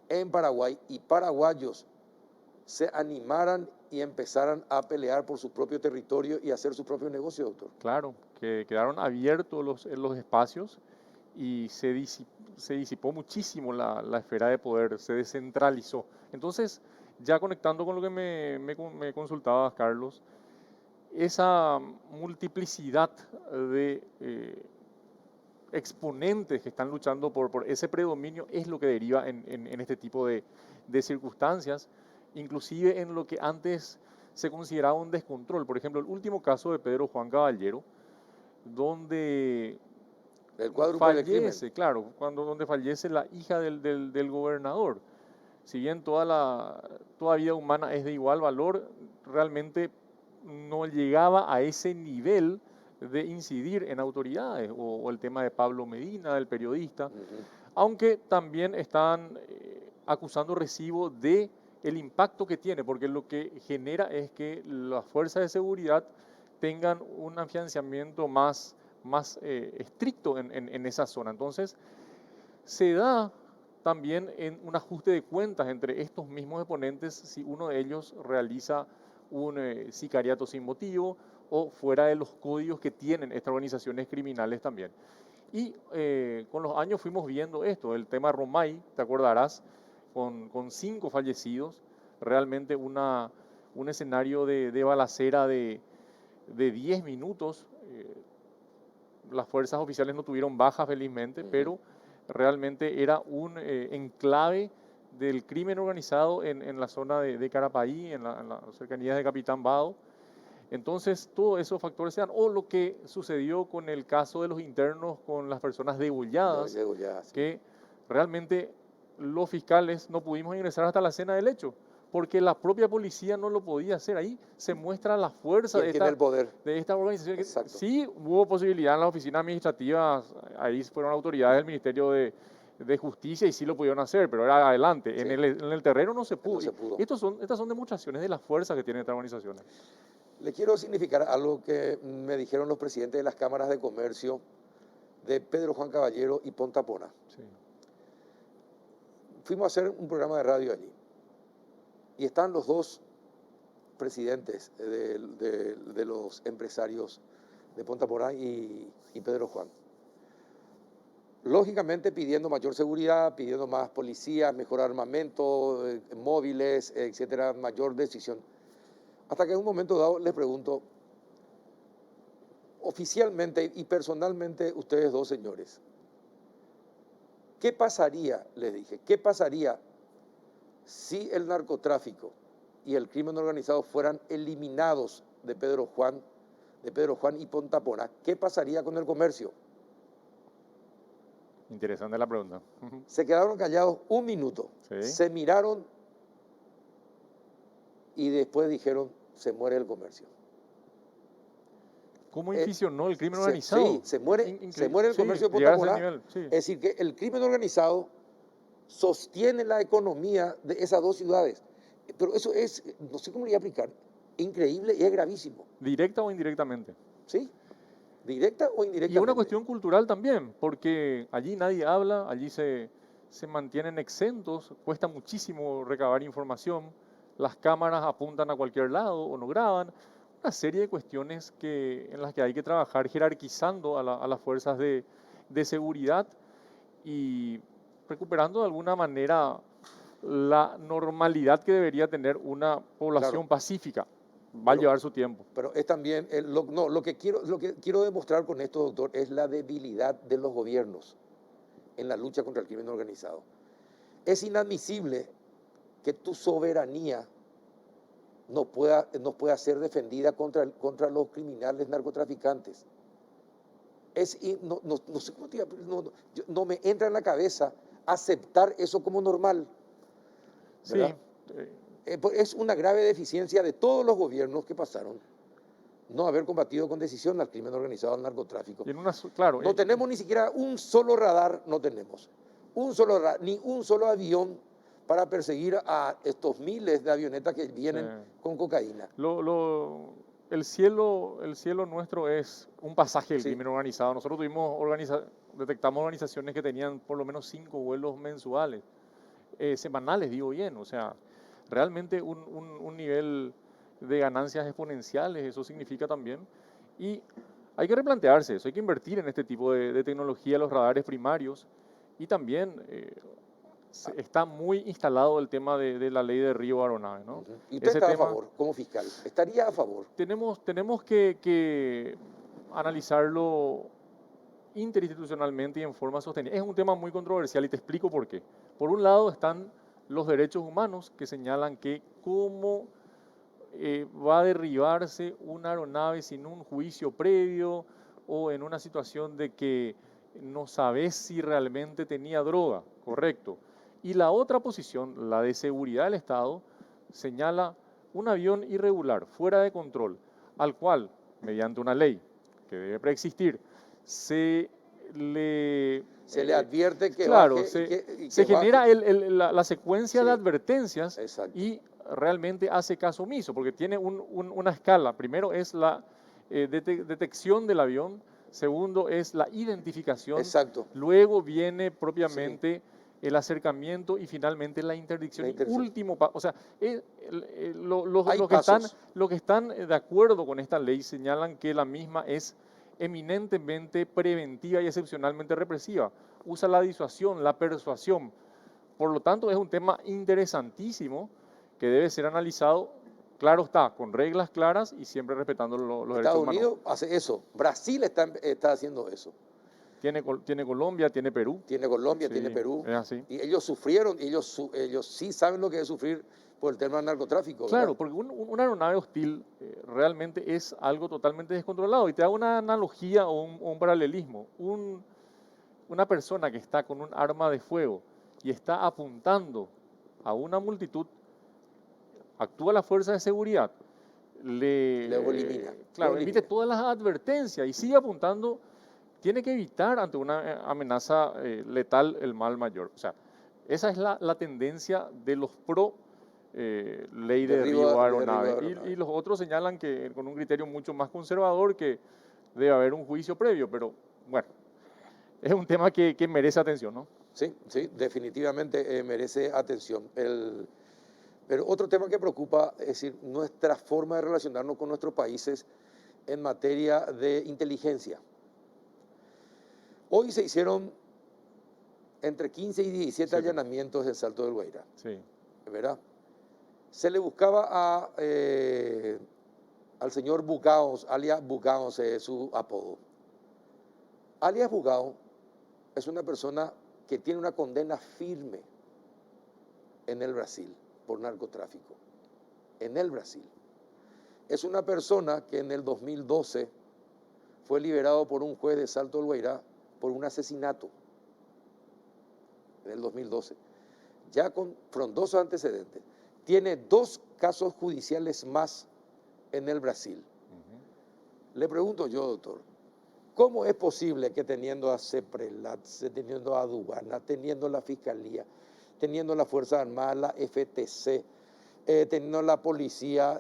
en Paraguay y paraguayos se animaran y empezaran a pelear por su propio territorio y hacer su propio negocio, doctor. Claro, que quedaron abiertos los espacios y se disipó muchísimo la esfera de poder, se descentralizó. Entonces, ya conectando con lo que me consultabas, Carlos, esa multiplicidad de exponentes que están luchando por ese predominio es lo que deriva en este tipo de circunstancias, inclusive en lo que antes se consideraba un descontrol. Por ejemplo, el último caso de Pedro Juan Caballero, donde el cuádruple del crimen. Claro, donde fallece la hija del gobernador. Si bien toda vida humana es de igual valor, realmente no llegaba a ese nivel de incidir en autoridades, o el tema de Pablo Medina, del periodista, aunque también están acusando recibo de el impacto que tiene, porque lo que genera es que las fuerzas de seguridad tengan un afianzamiento más estricto en esa zona. Entonces, se da también en un ajuste de cuentas entre estos mismos exponentes si uno de ellos realiza un sicariato sin motivo o fuera de los códigos que tienen estas organizaciones criminales también. Y con los años fuimos viendo esto, el tema Romay, te acordarás, con 5 fallecidos, realmente un escenario de balacera de 10 minutos. Las fuerzas oficiales no tuvieron bajas, felizmente, pero realmente era un enclave del crimen organizado en la zona de Carapaí, en las cercanías de Capitán Vado. Entonces, todos esos factores se dan. O lo que sucedió con el caso de los internos con las personas degolladas, Sí. que realmente los fiscales no pudimos ingresar hasta la escena del hecho, porque la propia policía no lo podía hacer. Ahí se muestra la fuerza ¿Quién tiene el poder? de esta organización. Exacto. Sí hubo posibilidad en las oficinas administrativas, ahí fueron autoridades del Ministerio de Justicia y sí lo pudieron hacer, pero era adelante. Sí. En el terreno no se pudo. No se pudo. Estas son demostraciones de la fuerza que tienen estas organizaciones. Le quiero significar algo que me dijeron los presidentes de las cámaras de comercio de Pedro Juan Caballero y Ponta Pona. Sí. Fuimos a hacer un programa de radio allí y están los dos presidentes de los empresarios de Ponta Pona y Pedro Juan. Lógicamente pidiendo mayor seguridad, pidiendo más policías, mejor armamento, móviles, etcétera, mayor decisión. Hasta que en un momento dado les pregunto, oficialmente y personalmente ustedes dos señores, ¿qué pasaría, les dije, qué pasaría si el narcotráfico y el crimen organizado fueran eliminados de Pedro Juan y Ponta Pona? ¿Qué pasaría con el comercio? Interesante la pregunta. Se quedaron callados un minuto, Sí. se miraron y después dijeron, se muere el comercio. ¿Cómo inficionó el crimen organizado? Sí, se muere el Sí, comercio de llegar Ponta a ese Pona. nivel, sí. Es decir, que el crimen organizado sostiene la economía de esas dos ciudades. Pero eso es, no sé cómo le voy a aplicar, increíble y es gravísimo. Directa o indirectamente. ¿Sí? Directa o indirectamente. Y una cuestión cultural también, porque allí nadie habla, allí se mantienen exentos, cuesta muchísimo recabar información, las cámaras apuntan a cualquier lado o no graban, una serie de cuestiones en las que hay que trabajar jerarquizando a las fuerzas de seguridad y recuperando de alguna manera la normalidad que debería tener una población Claro. pacífica. Va a llevar su tiempo. Pero es también, lo que quiero demostrar con esto, doctor, es la debilidad de los gobiernos en la lucha contra el crimen organizado. Es inadmisible que tu soberanía no pueda ser defendida contra los criminales narcotraficantes. No sé cómo te digo, no me entra en la cabeza aceptar eso como normal. ¿Verdad? Sí. Es una grave deficiencia de todos los gobiernos que pasaron no haber combatido con decisión al crimen organizado, al narcotráfico. Y claro, No tenemos ni siquiera un solo radar, no tenemos. Un solo radar, ni un solo avión para perseguir a estos miles de avionetas que vienen con cocaína. El cielo nuestro es un pasaje del Sí. crimen organizado. Nosotros detectamos organizaciones que tenían por lo menos 5 vuelos mensuales, semanales, digo bien. O sea, realmente un nivel de ganancias exponenciales, eso significa también. Y hay que replantearse eso, hay que invertir en este tipo de tecnología, los radares primarios. Y también está muy instalado el tema de la ley de Río Aronave, ¿no? ¿Y usted Ese está a tema, favor, como fiscal? ¿Estaría a favor? tenemos que analizarlo interinstitucionalmente y en forma sostenida. Es un tema muy controversial y te explico por qué. Por un lado están los derechos humanos que señalan que cómo va a derribarse una aeronave sin un juicio previo o en una situación de que no sabes si realmente tenía droga, correcto. Y la otra posición, la de seguridad del Estado, señala un avión irregular, fuera de control, al cual, mediante una ley que debe preexistir, se le advierte que claro, baje se genera la secuencia de Sí. advertencias. Exacto. Y realmente hace caso omiso, porque tiene una escala. Primero es la detección del avión, segundo es la identificación, Exacto. luego viene propiamente el acercamiento y finalmente la interdicción. La interdicción. Y último paso, o sea, los Hay que están de acuerdo con esta ley señalan que la misma es eminentemente preventiva y excepcionalmente represiva. Usa la disuasión, la persuasión. Por lo tanto, es un tema interesantísimo que debe ser analizado, claro está, con reglas claras y siempre respetando los derechos Estados humanos. Unidos hace eso, Brasil está haciendo eso. Tiene Colombia, tiene Perú. Tiene Colombia, Sí, tiene Perú. es así. Y ellos sufrieron, ellos sí saben lo que es sufrir por el tema del narcotráfico. Claro, ¿verdad? porque una aeronave hostil realmente es algo totalmente descontrolado. Y te hago una analogía o un paralelismo. Una persona que está con un arma de fuego y está apuntando a una multitud, actúa la fuerza de seguridad, Luego elimina. claro, Lo emite elimina. todas las advertencias y sigue apuntando, tiene que evitar ante una amenaza letal el mal mayor. O sea, esa es la tendencia de los pro ley de derribo de aeronaves. Y los otros señalan que con un criterio mucho más conservador que debe haber un juicio previo, pero bueno, es un tema que merece atención, ¿no? Sí, sí, definitivamente merece atención. Pero otro tema que preocupa es decir, nuestra forma de relacionarnos con nuestros países en materia de inteligencia. Hoy se hicieron entre 15 y 17 allanamientos en Salto del Guairá, Sí. ¿verdad? Se le buscaba al señor Bucaos, alias Bucaos es su apodo. Alias Bucaos es una persona que tiene una condena firme en el Brasil por narcotráfico. En el Brasil. Es una persona que en el 2012 fue liberado por un juez de Salto del Guairá por un asesinato. En el 2012. Ya con frondosos antecedentes. Tiene 2 casos judiciales más en el Brasil. Le pregunto yo, doctor, ¿cómo es posible que teniendo a CEPRELAT, teniendo a aduana, teniendo la Fiscalía, teniendo la Fuerza Armada, la FTC, teniendo la policía,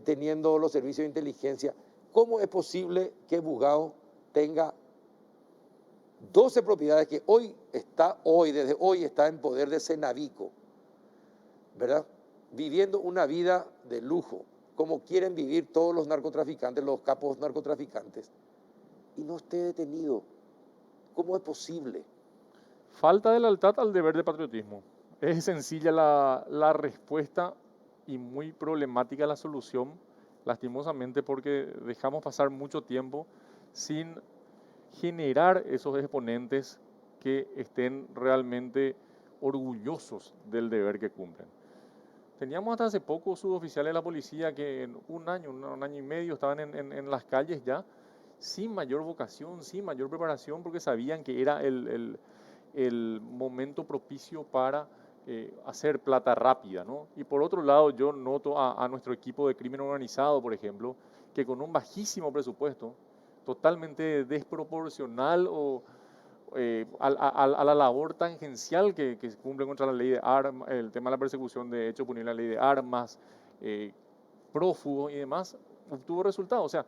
teniendo los servicios de inteligencia, cómo es posible que Bugao tenga 12 propiedades que desde hoy está en poder de Cenavico, ¿verdad? Viviendo una vida de lujo, como quieren vivir todos los narcotraficantes, los capos narcotraficantes, y no esté detenido? ¿Cómo es posible? Falta de lealtad al deber de patriotismo. Es sencilla la respuesta y muy problemática la solución, lastimosamente, porque dejamos pasar mucho tiempo sin generar esos exponentes que estén realmente orgullosos del deber que cumplen. Teníamos hasta hace poco suboficiales de la policía que en un año y medio estaban en las calles ya, sin mayor vocación, sin mayor preparación, porque sabían que era el momento propicio para hacer plata rápida, ¿no? Y por otro lado, yo noto a nuestro equipo de crimen organizado, por ejemplo, que con un bajísimo presupuesto, totalmente desproporcional a la labor tangencial que cumplen contra la ley de armas, el tema de la persecución de hechos punibles, la ley de armas, prófugos y demás, obtuvo resultados. O sea,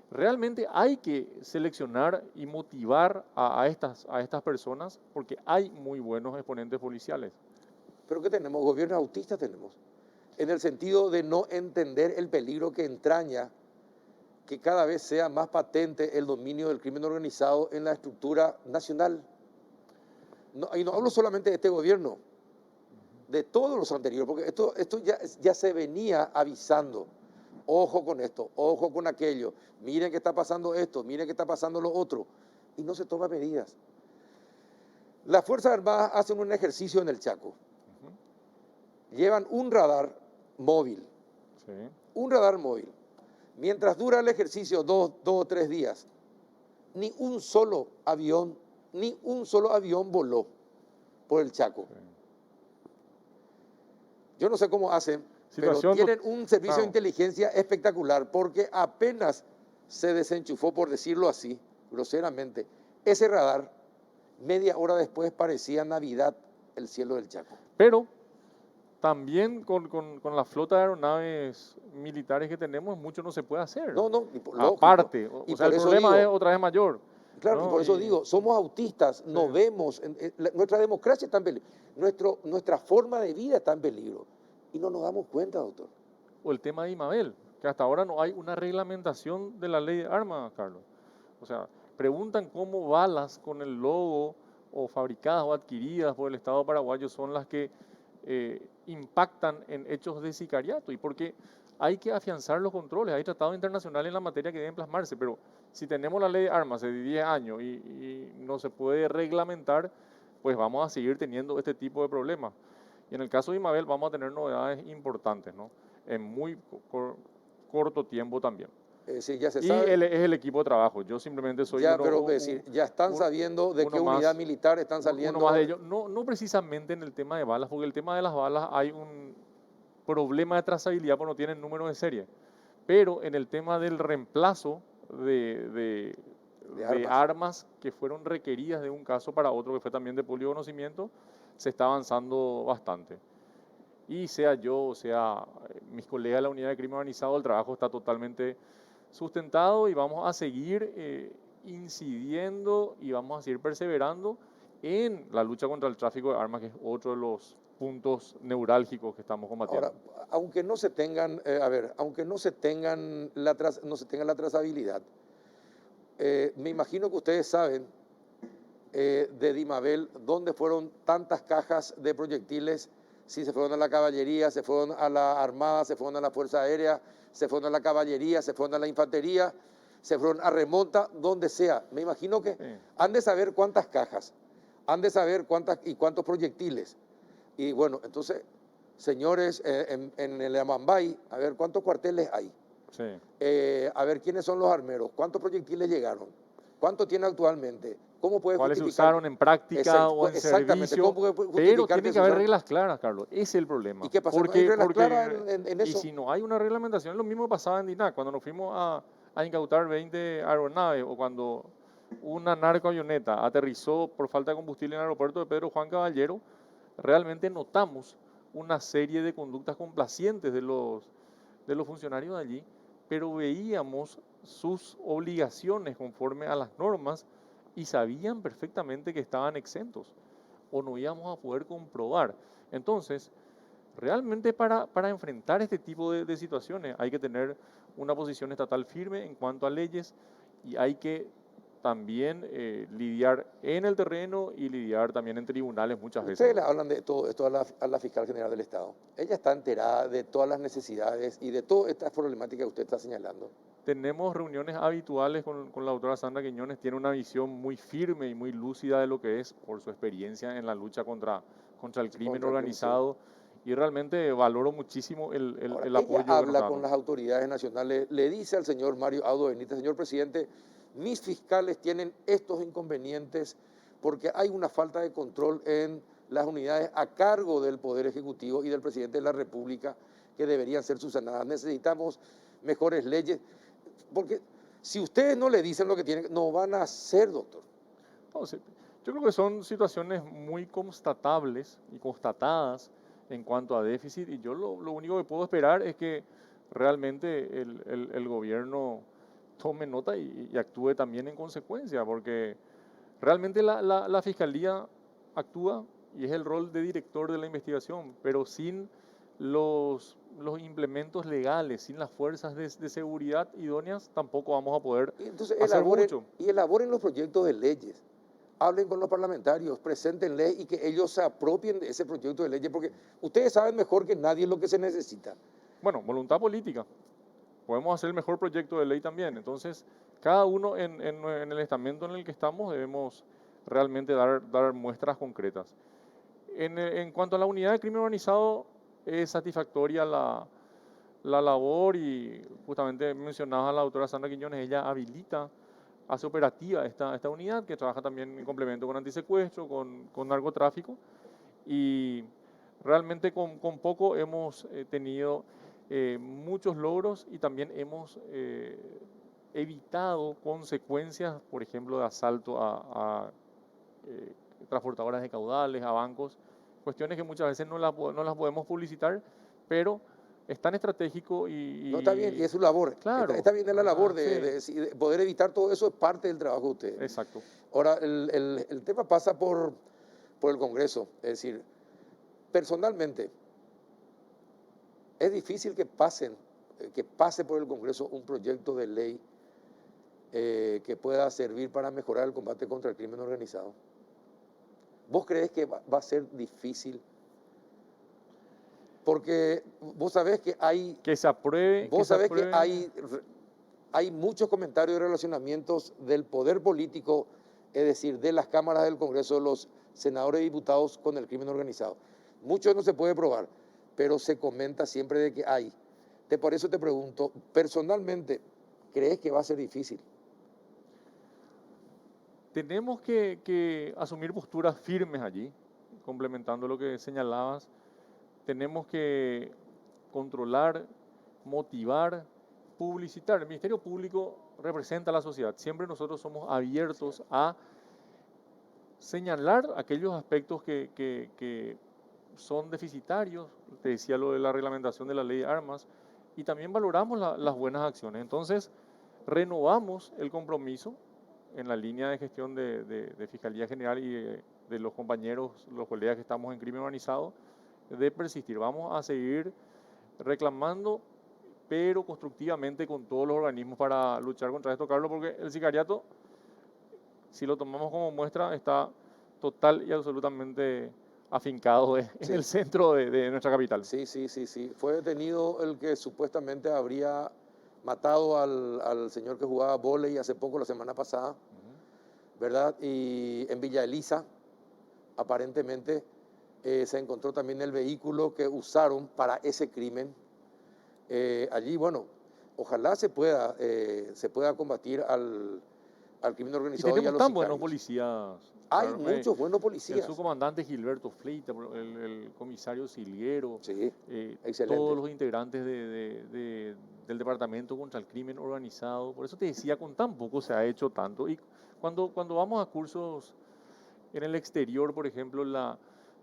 realmente hay que seleccionar y motivar a estas personas porque hay muy buenos exponentes policiales. ¿Pero qué tenemos? Gobiernos autistas tenemos. En el sentido de no entender el peligro que entraña que cada vez sea más patente el dominio del crimen organizado en la estructura nacional. Y no hablo solamente de este gobierno, de todos los anteriores, porque esto ya se venía avisando. Ojo con esto, ojo con aquello, miren que está pasando esto, miren que está pasando lo otro, y no se toman medidas. Las Fuerzas Armadas hacen un ejercicio en el Chaco. Llevan un radar móvil, Sí. un radar móvil. Mientras dura el ejercicio 2 o 3 días, ni un solo avión voló por el Chaco. Sí. Yo no sé cómo hacen, Situación pero tienen un servicio claro. de inteligencia espectacular, porque apenas se desenchufó, por decirlo así, groseramente, ese radar, media hora después parecía Navidad el cielo del Chaco. Pero también con la flota de aeronaves militares que tenemos, mucho no se puede hacer. No, lógico. Aparte, Y o sea, por el eso problema digo, es otra vez mayor. claro, ¿no? y por eso digo, somos autistas, no Sí. vemos, nuestra democracia está en peligro, nuestra forma de vida está en peligro, y no nos damos cuenta, doctor. O el tema de Imabel, que hasta ahora no hay una reglamentación de la ley de armas, Carlos. O sea, preguntan cómo balas con el logo o fabricadas o adquiridas por el Estado paraguayo son las que impactan en hechos de sicariato y porque hay que afianzar los controles. Hay tratados internacionales en la materia que deben plasmarse, pero si tenemos la ley de armas de 10 años y no se puede reglamentar, pues vamos a seguir teniendo este tipo de problemas. Y en el caso de Imabel vamos a tener novedades importantes, ¿no? En muy corto tiempo también. Sí, ya se Y sabe. es el equipo de trabajo. Yo simplemente soy Ya, uno, pero es decir, ya están sabiendo de qué unidad militar están saliendo. uno más de ellos. No precisamente en el tema de balas, porque el tema de las balas hay un problema de trazabilidad porque no tienen número de serie. Pero en el tema del reemplazo de armas que fueron requeridas de un caso para otro, que fue también de público conocimiento, se está avanzando bastante. Y sea yo, sea mis colegas de la unidad de crimen organizado, el trabajo está totalmente sustentado y vamos a seguir incidiendo y vamos a seguir perseverando en la lucha contra el tráfico de armas, que es otro de los puntos neurálgicos que estamos combatiendo. Ahora, aunque no se tengan, aunque no se tengan no se tenga la trazabilidad, me imagino que ustedes saben de Dimabel dónde fueron tantas cajas de proyectiles, si se fueron a la caballería, se fueron a la armada, se fueron a la fuerza aérea, se fueron a la caballería, se fueron a la infantería, se fueron a remonta, donde sea. Me imagino que han de saber cuántas cajas, han de saber cuántos proyectiles. Y bueno, entonces, señores, en el Amambay, a ver cuántos cuarteles hay. Sí. A ver quiénes son los armeros, cuántos proyectiles llegaron, cuánto tiene actualmente, cómo puede ¿Cuáles se justificar? usaron en práctica o en Exactamente, servicio? ¿cómo puede Pero justificar tiene que haber reglas claras, Carlos. Ese es el problema. ¿Y qué pasa? ¿No hay reglas claras en Y eso? si no hay una reglamentación, lo mismo pasaba en DINAC, cuando nos fuimos a incautar 20 aeronaves o cuando una narcoavioneta aterrizó por falta de combustible en el aeropuerto de Pedro Juan Caballero, realmente notamos una serie de conductas complacientes de los funcionarios de allí, pero veíamos sus obligaciones conforme a las normas y sabían perfectamente que estaban exentos o no íbamos a poder comprobar. Entonces, realmente para enfrentar este tipo de situaciones hay que tener una posición estatal firme en cuanto a leyes y hay que también lidiar en el terreno y lidiar también en tribunales muchas veces. Ustedes le hablan de todo esto a la fiscal general del Estado. Ella está enterada de todas las necesidades y de todas estas problemáticas que usted está señalando. Tenemos reuniones habituales con la doctora Sandra Quiñones, tiene una visión muy firme y muy lúcida de lo que es por su experiencia en la lucha contra el crimen organizado y realmente valoro muchísimo el apoyo. Ella habla con las autoridades nacionales, le dice al señor Mario Audo Benítez, señor presidente, mis fiscales tienen estos inconvenientes porque hay una falta de control en las unidades a cargo del Poder Ejecutivo y del Presidente de la República que deberían ser subsanadas. Necesitamos mejores leyes, porque si ustedes no le dicen lo que tienen, no van a hacer, doctor. No, yo creo que son situaciones muy constatables y constatadas en cuanto a déficit y yo lo único que puedo esperar es que realmente el gobierno tome nota y actúe también en consecuencia, porque realmente la Fiscalía actúa y es el rol de director de la investigación, pero sin los implementos legales, sin las fuerzas de seguridad idóneas, tampoco vamos a poder hacer mucho. Y elaboren los proyectos de leyes, hablen con los parlamentarios, preséntenles y que ellos se apropien de ese proyecto de leyes, porque ustedes saben mejor que nadie lo que se necesita. Bueno, voluntad política. Podemos hacer el mejor proyecto de ley también. Entonces, cada uno en el estamento en el que estamos debemos realmente dar muestras concretas. En cuanto a la unidad de crimen organizado, es satisfactoria la labor y justamente mencionaba a la doctora Sandra Quiñones, ella habilita, hace operativa esta unidad que trabaja también en complemento con antisecuestro, con narcotráfico y realmente con poco hemos tenido muchos logros y también hemos evitado consecuencias, por ejemplo, de asalto a transportadoras de caudales, a bancos, cuestiones que muchas veces no las podemos publicitar, pero es tan estratégico y... No, está bien, y es su labor. Claro. Está bien la labor Sí. de poder evitar todo eso, es parte del trabajo de ustedes. Exacto. Ahora, el tema pasa por el Congreso, es decir, personalmente, es difícil que pase por el Congreso un proyecto de ley que pueda servir para mejorar el combate contra el crimen organizado. ¿Vos crees que va a ser difícil Porque vos sabés que hay, Que se apruebe. vos se sabés que apruebe. hay muchos comentarios y relacionamientos del poder político, es decir, de las cámaras del Congreso, de los senadores y diputados con el crimen organizado. Mucho no se puede probar, pero se comenta siempre de que hay. Por eso te pregunto, personalmente, ¿crees que va a ser difícil? Tenemos que asumir posturas firmes allí, complementando lo que señalabas. Tenemos que controlar, motivar, publicitar. El Ministerio Público representa a la sociedad. Siempre nosotros somos abiertos a señalar aquellos aspectos que son deficitarios. Te decía lo de la reglamentación de la ley de armas. Y también valoramos las buenas acciones. Entonces, renovamos el compromiso en la línea de gestión de Fiscalía General y de los compañeros, los colegas que estamos en crimen organizado, de persistir. Vamos a seguir reclamando, pero constructivamente con todos los organismos para luchar contra esto, Carlos, porque el sicariato, si lo tomamos como muestra, está total y absolutamente afincado en Sí. el centro de nuestra capital. Sí. Fue detenido el que supuestamente habría matado al señor que jugaba vóley hace poco, la semana pasada, ¿verdad? Y en Villa Elisa, aparentemente, se encontró también el vehículo que usaron para ese crimen. Allí, bueno, ojalá se pueda combatir al crimen Y organizado y a tenemos los tan buenos sicarios. policías. Hay Carlos. muchos buenos El policías. subcomandante Gilberto Fleita, el comisario Silguero, Sí, excelente. todos los integrantes del Departamento contra el Crimen Organizado. Por eso te decía, con tan poco se ha hecho tanto. Y cuando vamos a cursos en el exterior, por ejemplo,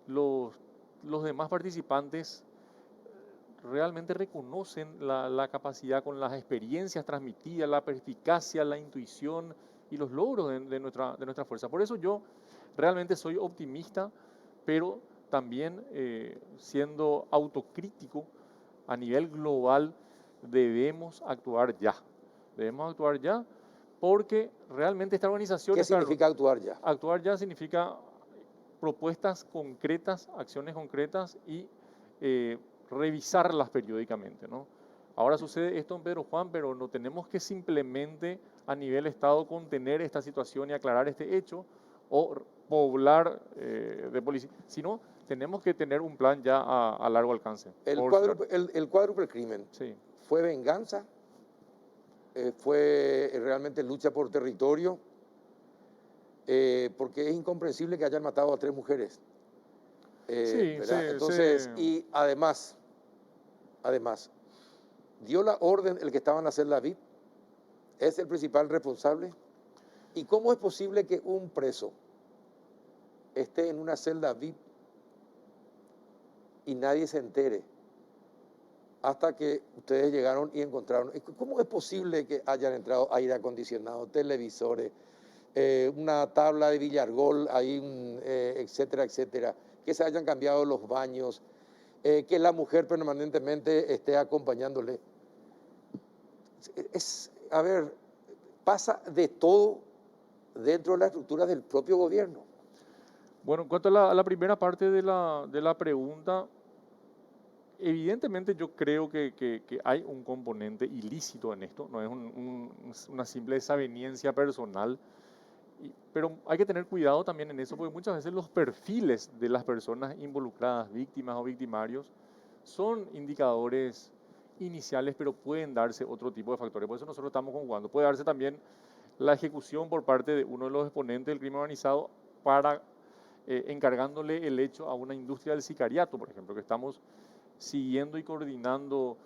los demás participantes realmente reconocen la capacidad con las experiencias transmitidas, la perspicacia, la intuición y los logros de nuestra fuerza. Por eso yo realmente soy optimista, pero también siendo autocrítico a nivel global, debemos actuar ya. Debemos actuar ya porque realmente esta organización... ¿Qué significa actuar ya? Actuar ya significa propuestas concretas, acciones concretas y revisarlas periódicamente, ¿no? Ahora sucede esto en Pedro Juan, pero no tenemos que simplemente a nivel Estado contener esta situación y aclarar este hecho o poblar de policía, sino tenemos que tener un plan ya a largo alcance. El cuádruple crimen, Sí. ¿fue venganza? ¿Fue realmente lucha por territorio? Porque es incomprensible que hayan matado a 3 mujeres. Sí, ¿verdad? Entonces, sí. y además, dio la orden el que estaba en la celda VIP, es el principal responsable. ¿Y cómo es posible que un preso esté en una celda VIP y nadie se entere hasta que ustedes llegaron y encontraron? ¿Cómo es posible que hayan entrado aire acondicionado, televisores, una tabla de billargol, ahí, etcétera, etcétera, que se hayan cambiado los baños, que la mujer permanentemente esté acompañándole? A ver, pasa de todo dentro de la estructura del propio gobierno. Bueno, en cuanto a la primera parte de la pregunta, evidentemente yo creo que hay un componente ilícito en esto, no es una simple desaveniencia personal, pero hay que tener cuidado también en eso, porque muchas veces los perfiles de las personas involucradas, víctimas o victimarios, son indicadores iniciales, pero pueden darse otro tipo de factores. Por eso nosotros estamos conjugando. Puede darse también la ejecución por parte de uno de los exponentes del crimen organizado para encargándole el hecho a una industria del sicariato, por ejemplo, que estamos siguiendo y coordinando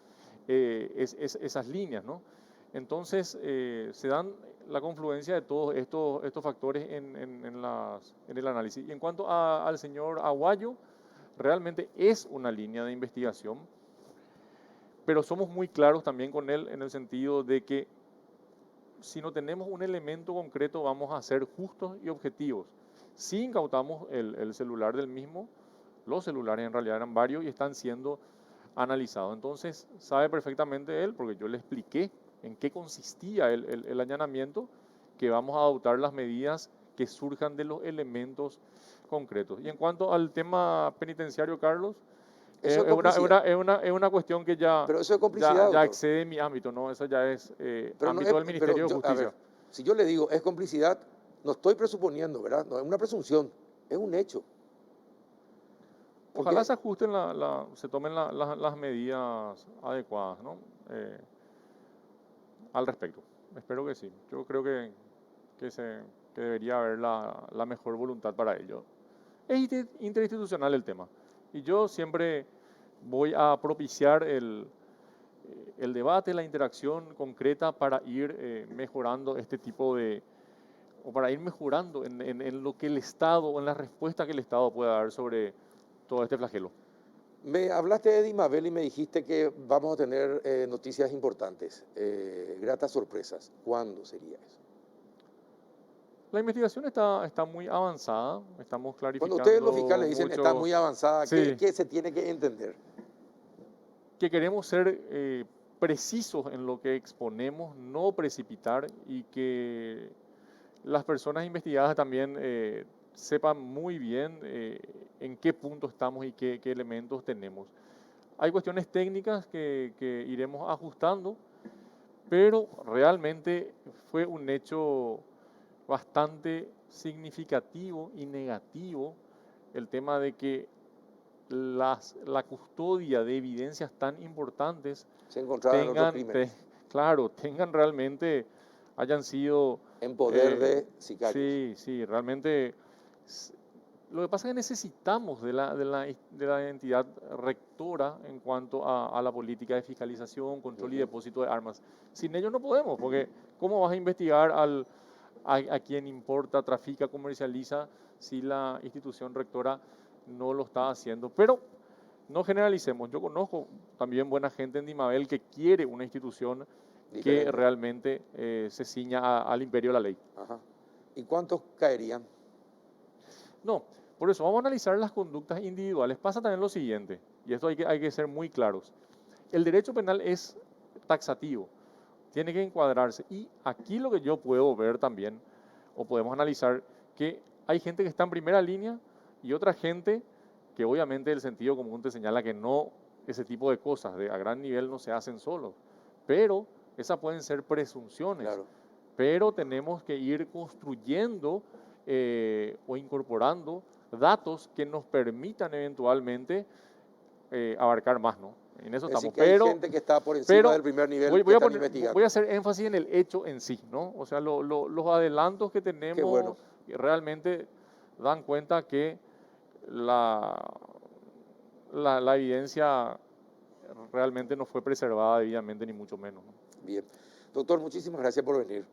esas líneas, ¿no? Entonces, se dan la confluencia de todos estos factores en el análisis. Y en cuanto al señor Aguayo, realmente es una línea de investigación, pero somos muy claros también con él en el sentido de que si no tenemos un elemento concreto vamos a ser justos y objetivos. Si incautamos el celular del mismo, los celulares en realidad eran varios y están siendo analizados. Entonces sabe perfectamente él, porque yo le expliqué en qué consistía el allanamiento, que vamos a adoptar las medidas que surjan de los elementos concretos. Y en cuanto al tema penitenciario, Carlos, Eso es complicidad. Es una cuestión que ya, Pero eso es complicidad, ya doctor. excede mi ámbito, ¿no? Eso ya es Pero no ámbito del es, Ministerio pero de a Justicia. ver, si yo le digo es complicidad, no estoy presuponiendo, ¿verdad? No es una presunción, es un hecho. Porque Ojalá se ajusten, se tomen las medidas adecuadas, ¿no? Al respecto. Espero que sí. Yo creo que debería haber la mejor voluntad para ello. Es interinstitucional el tema. Y yo siempre voy a propiciar el debate, la interacción concreta para ir mejorando este tipo o para ir mejorando en lo que el Estado, o en la respuesta que el Estado pueda dar sobre todo este flagelo. me hablaste de Dimabel y me dijiste que vamos a tener noticias importantes, gratas sorpresas. ¿Cuándo sería eso? La investigación está muy avanzada, estamos clarificando. Cuando ustedes los fiscales dicen está muy avanzada, Sí. ¿qué se tiene que entender? Que queremos ser precisos en lo que exponemos, no precipitar, y que las personas investigadas también sepan muy bien en qué punto estamos y qué elementos tenemos. Hay cuestiones técnicas que iremos ajustando, pero realmente fue un hecho bastante significativo y negativo el tema de que la custodia de evidencias tan importantes Se encontraban otros crímenes tengan realmente, hayan sido en poder de sicarios. Sí, realmente. Lo que pasa es que necesitamos de la entidad rectora en cuanto a la política de fiscalización, control y depósito de armas. Sin ellos no podemos, porque ¿cómo vas a investigar a quien importa, trafica, comercializa si la institución rectora no lo está haciendo? Pero no generalicemos. Yo conozco también buena gente en Dimabel que quiere una institución Diferente. que realmente se ciña al imperio de la ley. Ajá. ¿Y cuántos caerían? No, por eso vamos a analizar las conductas individuales. Pasa también lo siguiente, y esto hay que ser muy claros. El derecho penal es taxativo, tiene que encuadrarse. Y aquí lo que yo puedo ver también, o podemos analizar, que hay gente que está en primera línea y otra gente que obviamente el sentido común te señala que no, ese tipo de cosas a gran nivel no se hacen solos. Pero esas pueden ser presunciones. Claro. Pero tenemos que ir construyendo o incorporando datos que nos permitan eventualmente abarcar más, ¿no? En eso Es estamos. decir, que hay gente que está por encima del primer nivel que están investigando. Voy a hacer énfasis en el hecho en sí, ¿no? O sea, los adelantos que tenemos Qué bueno. realmente dan cuenta que la evidencia realmente no fue preservada debidamente, ni mucho menos, ¿no? Bien. Doctor, muchísimas gracias por venir.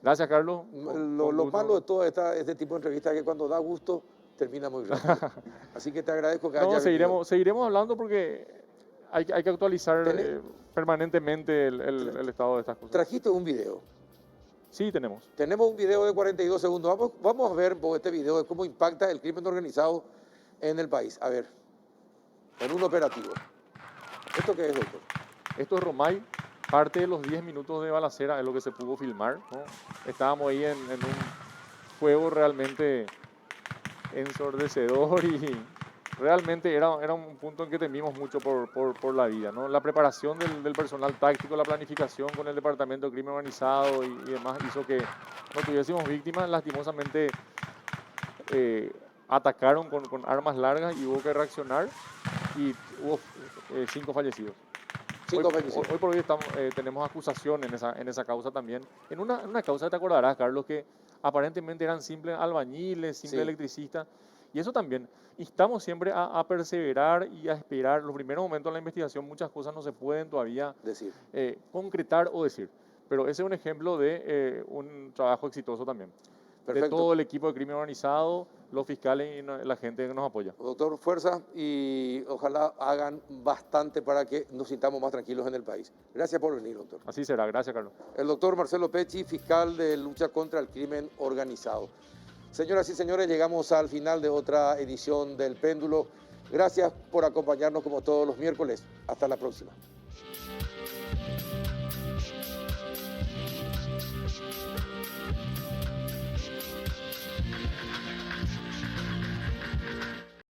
Gracias, Carlos. Lo malo de todo este tipo de entrevistas es que cuando da gusto termina muy rápido. Así que te agradezco que hayas venido. Seguiremos hablando porque hay que actualizar permanentemente el estado de estas cosas. Trajiste un video. Sí, tenemos. Tenemos un video de 42 segundos. Vamos a ver este video de cómo impacta el crimen organizado en el país. A ver, en un operativo. ¿Esto qué es, doctor? Esto es Romay. Parte de los 10 minutos de balacera es lo que se pudo filmar, ¿no? Estábamos ahí en un fuego realmente ensordecedor y realmente era un punto en que temimos mucho por la vida, ¿no? La preparación del personal táctico, la planificación con el Departamento de Crimen Organizado y demás hizo que no tuviésemos víctimas. Lastimosamente atacaron con armas largas y hubo que reaccionar y hubo 5 fallecidos. Hoy por hoy tenemos acusación en esa causa también. En una causa, te acordarás, Carlos, que aparentemente eran simples albañiles, simples electricistas. Y eso también, instamos siempre a perseverar y a esperar. Los primeros momentos de la investigación, muchas cosas no se pueden todavía concretar o decir. Pero ese es un ejemplo de un trabajo exitoso también. Perfecto. De todo el equipo de crimen organizado, los fiscales y la gente que nos apoya. Doctor, fuerza y ojalá hagan bastante para que nos sintamos más tranquilos en el país. Gracias por venir, doctor. Así será. Gracias, Carlos. El doctor Marcelo Pecci, fiscal de lucha contra el crimen organizado. Señoras y señores, llegamos al final de otra edición del Péndulo. Gracias por acompañarnos como todos los miércoles. Hasta la próxima.